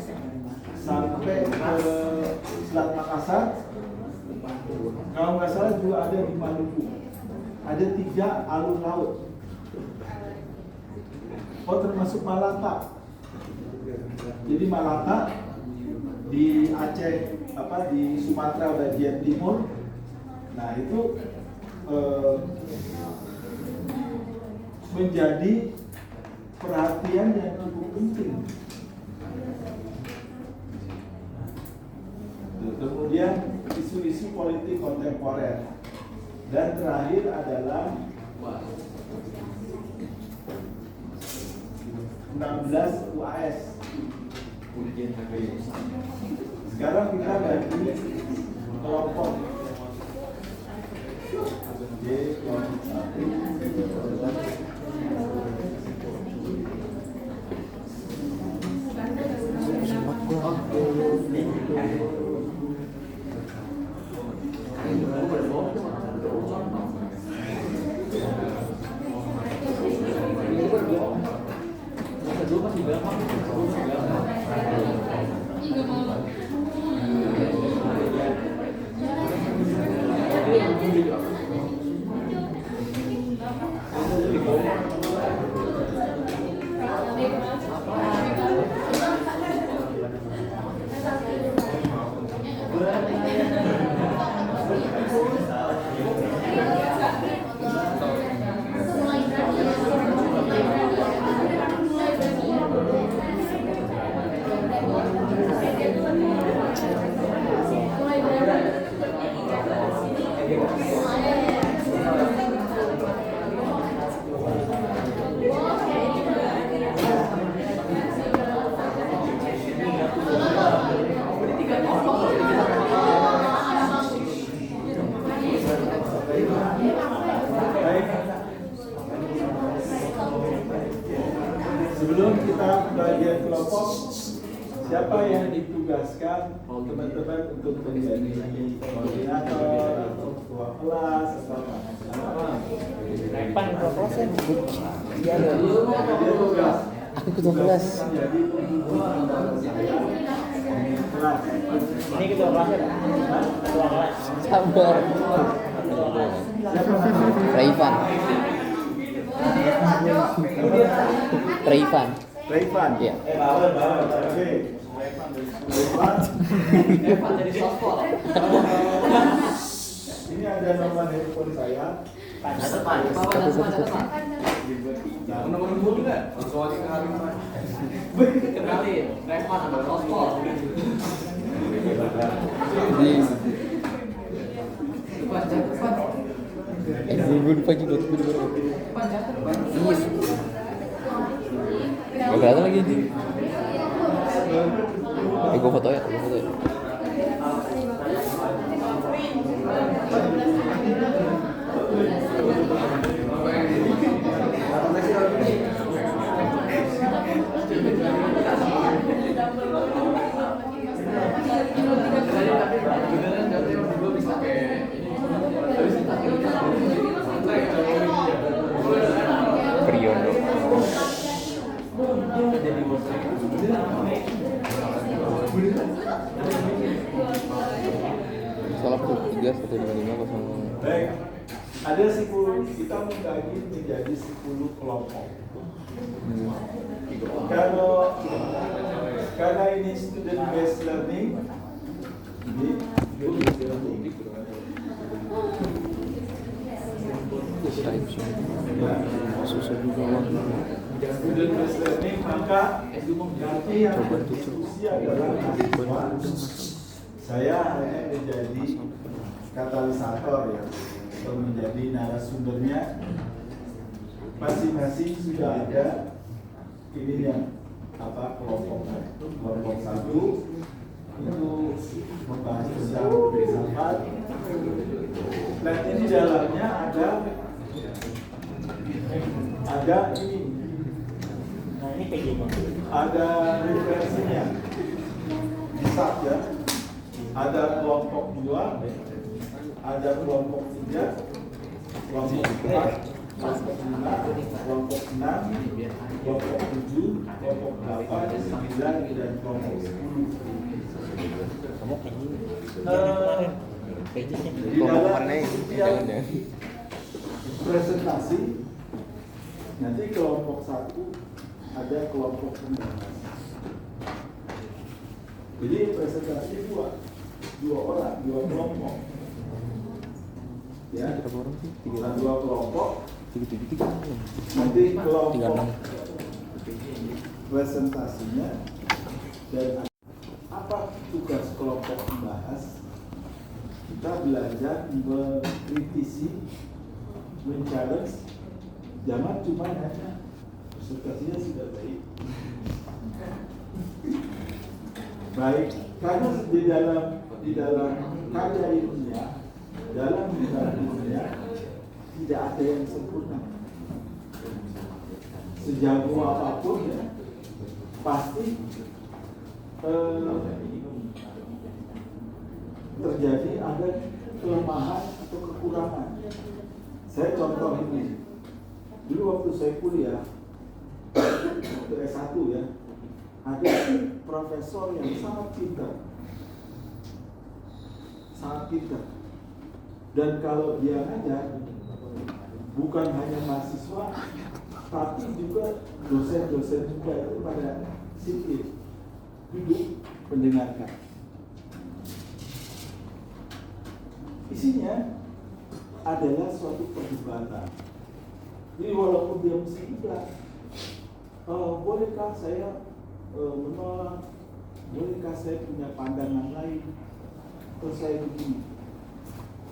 sampai ke Selat Makassar. Kalau nggak salah juga ada di Maluku. Ada 3 alur laut. Termasuk Malaka. Jadi Malaka di Aceh, di Sumatera bagian timur. Nah itu menjadi perhatian yang cukup penting. Kemudian isu-isu politik kontemporer. Dan terakhir adalah 16 UAS. Sekarang kita bagi kelompok. Kelompok 12. Ini ketua kelas ya? Ketua kelas. Sabar. Raivan. Raivan. Iya. Oke. Evan jadi softball. Ini ada nomor handphone saya. Nomor dulu enggak? Langsung aja ke Harim. Kenalin, Evan ada softball. Jadi Depan. gue lupa juga. Iya. Gak kelihatan lagi ini. Gue foto ya. Salah 3 125 kosong. Baik, ada 10, kita membagi menjadi 10 kelompok. Karena ini student based learning, ini student learning. Susah juga waktu. Student based learning, maka nanti yang berdiskusi adalah mahasiswa. Saya hanya menjadi katalisator ya, atau menjadi narasumbernya. Masing-masing sudah ada ini yang kelompok 1 itu membahas tentang filsafat. Nanti di dalamnya ada ini. Nah ini kayak gimana? Ada referensinya, bisa ya. Ada kelompok 2, ada kelompok 3, kelompok 4, kelompok 5, kelompok 6, kelompok 7, kelompok 8, 9, dan kelompok 10. Kamu kayak gini. Kemarin. Pagesnya. Di dalam setiap jangan. presentasi nanti kelompok 1 ada kelompok pembahas. Jadi presentasi dua orang, 2 kelompok. Ya, Berapa orang sih? 2 kelompok. 373. Nanti kelompok 36. presentasinya dan apa tugas kelompok pembahas? Kita belajar mengkritisi, men-challenge. Jangan cuma hanya presentasinya sudah baik. Baik, karena di dalam karya ilmiah, dalam bidang ilmiah tidak ada yang sempurna. Sejago apapun ya, pasti terjadi ada kelemahan atau kekurangan. Saya contoh ini, dulu waktu saya kuliah, waktu S1 ya, ada profesor yang sangat pintar, dan kalau dia ngajar bukan hanya mahasiswa tapi juga dosen-dosen juga itu pada sipil duduk mendengarkan. Isinya adalah suatu perdebatan. Jadi walaupun dia mesti bilang, bolehkah saya menolak, bolehkah saya punya pandangan lain, terus saya begini.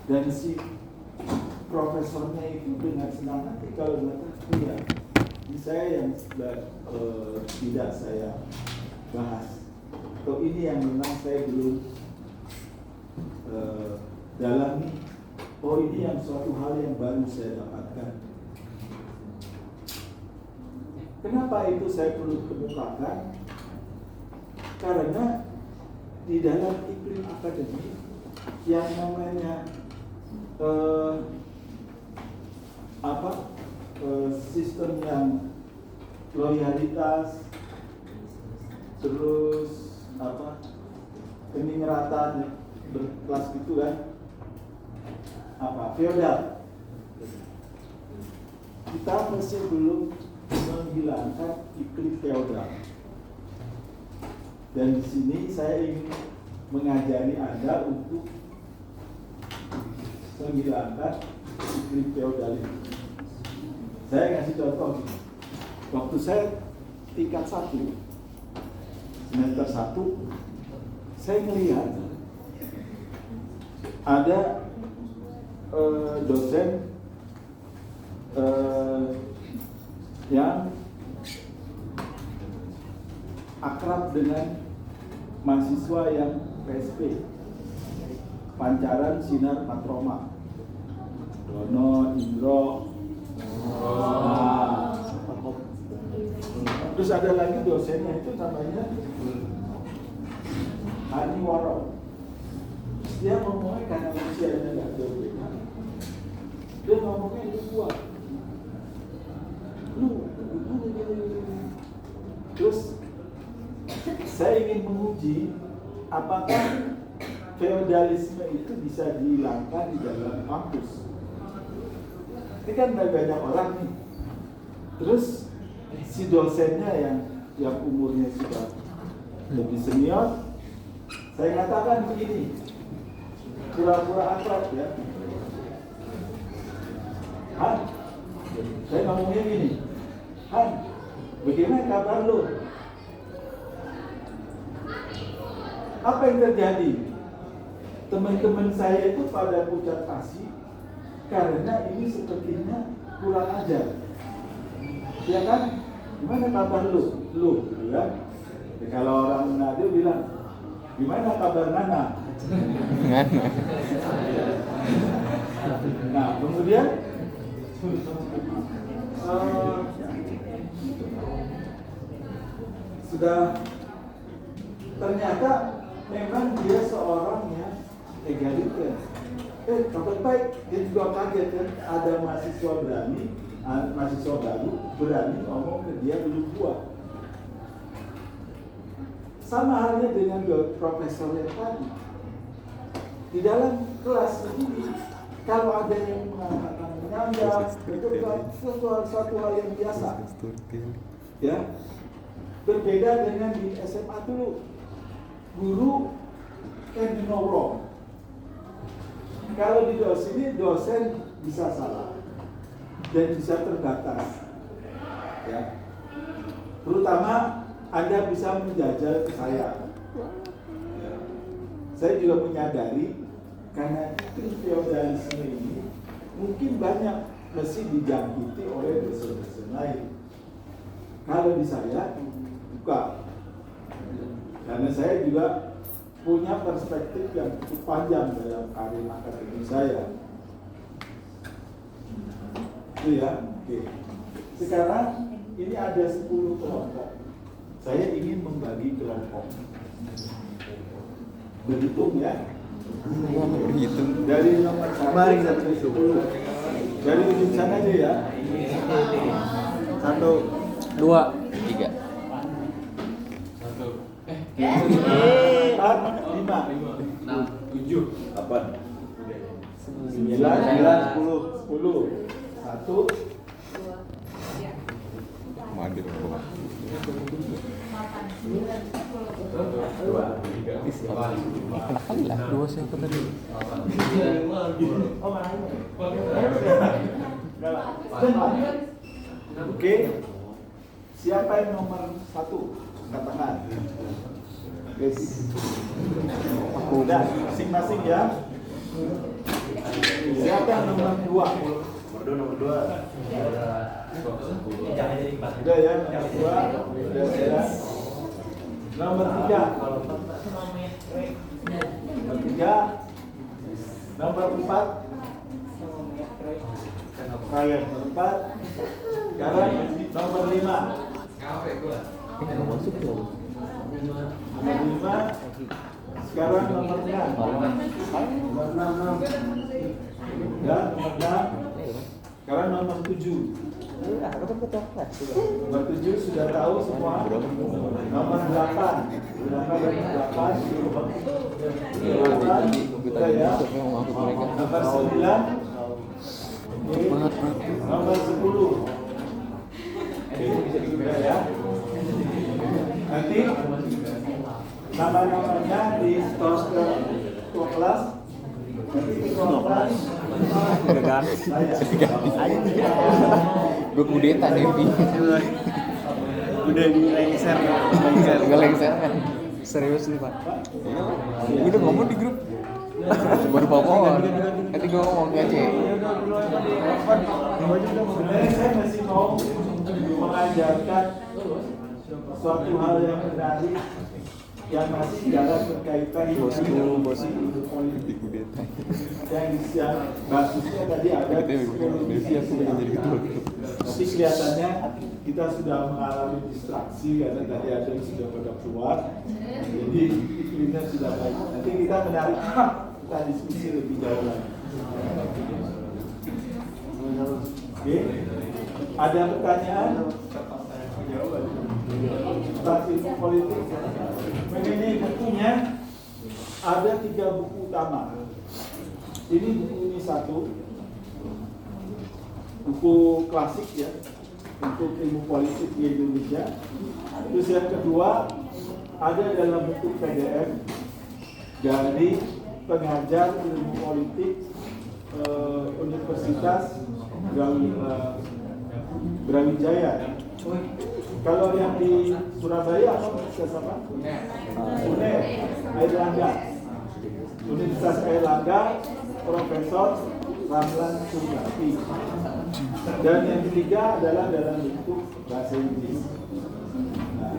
Dan si profesornya itu dengan senang hati kalau mengatakan, iya, ini saya yang tidak saya bahas, atau ini yang memang saya belum dalami, oh ini yang suatu hal yang baru saya dapatkan. Kenapa itu saya perlu kemukakan? Karena di dalam iklim akademik yang namanya sistem yang loyalitas, terus keningratan berkelas gitu kan, feodal. Kita masih belum menghilangkan iklim feodal. Dan di sini saya ingin mengajari Anda untuk menghilangkan iklim feodal ini. Saya kasih contoh gini. Waktu saya tingkat 1, semester 1, saya melihat ada dosen yang akrab dengan mahasiswa yang PSP, Pancaran Sinar Matroma, Dono, Indro. Terus ada lagi dosennya itu namanya Hani Waro. Dia ngomongnya karena usianya nggak jauh, dia ngomongnya itu kuat. Terus saya ingin menguji apakah feodalisme itu bisa dihilangkan di dalam kampus? Ini kan banyak orang nih. Terus si dosennya yang umurnya sudah lebih senior, saya katakan begini, pura-pura akrab ya. Han, saya ngomongnya gini, Han, bagaimana kabar lu? Apa yang terjadi? Teman-teman saya itu pada pucat kasih karena ini sepertinya kurang ajar. Ya kan? Gimana kabar lu? Lu, ya? Kalau orang Manado bilang, gimana kabar Nana? Nah, kemudian sudah ternyata memang dia seorang yang egaliter. Kabar baik, dia juga kaget kan ada mahasiswa baru berani ngomong ke dia belum buah. Sama halnya dengan profesor yang tadi. Di dalam kelas begini, kalau ada yang mengatakan menyandang, itu suatu hal yang biasa. Ya, berbeda dengan di SMA dulu. Guru can do no wrong. Kalau di sini dosen bisa salah dan bisa terbatas. Ya, terutama Anda bisa menjajal ke saya. Ya. Saya juga menyadari karena iklim feodalisme ini mungkin banyak mesti dijangkiti oleh dosen-dosen lain. Kalau di saya buka, karena saya juga punya perspektif yang cukup panjang dalam karir akademik saya. Itu ya. Oke. Sekarang ini ada 10 kelompok. Saya ingin membagi kelompok. Berhitung ya. Berhitung. Dari nomor 1 sampai 10. Dari ujung sana aja ya. 1, 2, 3. 4, 5, 6, 7. Apa? 9, 10. 10. 1. Mager gua. Lah, 2 siapa tadi? Oke. Siapa yang nomor 1? Katakan. Guys. Aku udah masing-masing ya. Siapa yang nomor 2? Nomor 2. Udah ya, nomor 2. Udah saya. Nomor 3. Nomor 3. Nomor 4. Kalian nomor 4. Sekarang nomor 5. Masuk tuh. Nomor 5. Sekarang nomor 6. Nomor 6. Dan nomor 6. Sekarang nomor 7. Nomor 7 sudah tahu semua. Nomor 8. Nomor 8. Sudah ya. Nomor 9. Nomor 10. Sudah ya. Nanti nama-namanya di store ke kelas. Nanti ke kelas. Udah ganti. Gue kudeta nih. Udah di lengser. Enggak lengser kan. Serius nih, Pak. Gue udah ngomong di grup. Baru popon. Nanti gue ngomong ke Aceh. Sebenarnya saya masih mau mengajarkan suatu hal yang menarik yang masih dalam berkaitan dengan politik kudeta. yang basisnya tadi ada psikologi. Tapi kelihatannya kita sudah mengalami distraksi karena tadi ada yang sudah pada keluar, jadi iklimnya sudah baik. Nanti kita menarik, kita diskusi lebih jauh lagi. Oke, ada pertanyaan? Tentang ilmu politik. Mengenai bukunya ada 3 buku utama. Ini buku ini satu, buku klasik ya, untuk ilmu politik di Indonesia. Terus yang kedua ada dalam bentuk PDF dari pengajar ilmu politik Universitas Brawijaya. Kalau yang di Surabaya siapa? UNER, Airlangga. Universitas Airlangga, Profesor Ramlan Sugati. Dan yang ketiga adalah dalam bentuk bahasa Inggris. Nah,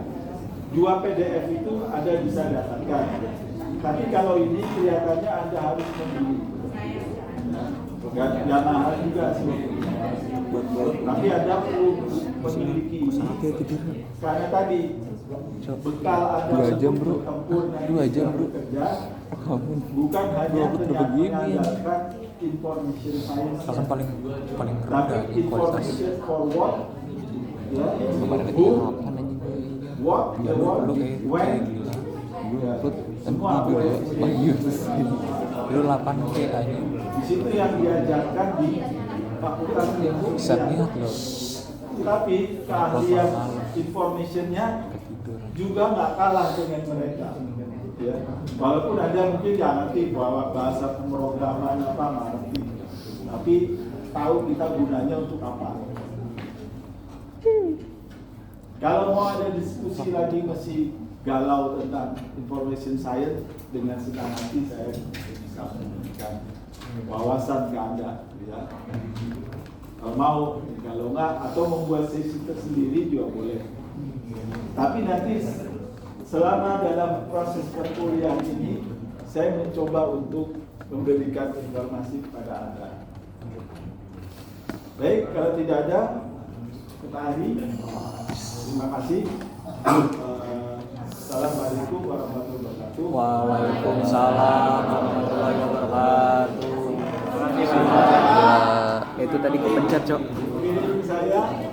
2 PDF itu ada bisa dapatkan. Tapi kalau ini kelihatannya Anda harus membeli. Gak mahal juga sih. Tapi Anda perlu memiliki ini. Karena tadi bekal Anda 2 jam bro, tempur 2 jam bro. bekerja, Kamu bukan hanya begini. mengandalkan information science, Kan paling tapi rendah di kualitas. information for what, ya, Kemarin lagi who, apa anjing gue. what, the what, Lu when, kayak gila. Lu upload dan semua tidur ya. boleh. Bayu. Lu 8K aja. Di situ yang diajarkan di Fakultas Ilmu Bisa Ilmiah. lihat lo. Tapi keahlian informationnya Ketiduran. juga nggak kalah dengan mereka. Ya. Walaupun Anda mungkin nggak ngerti bahwa bahasa pemrograman apa nggak ngerti, tapi tahu kita gunanya untuk apa. Kalau mau ada diskusi lagi masih galau tentang information science, dengan senang hati saya bisa memberikan wawasan ke Anda. Ya. Kalau mau, kalau nggak, atau membuat sesi tersendiri juga boleh. Tapi nanti selama dalam proses perkuliahan ini, saya mencoba untuk memberikan informasi kepada Anda. Baik, kalau tidak ada, kita akhiri. Terima kasih. Assalamualaikum warahmatullahi wabarakatuh. Waalaikumsalam warahmatullahi wabarakatuh. Ya, itu tadi kepencet, Cok. Ini saya.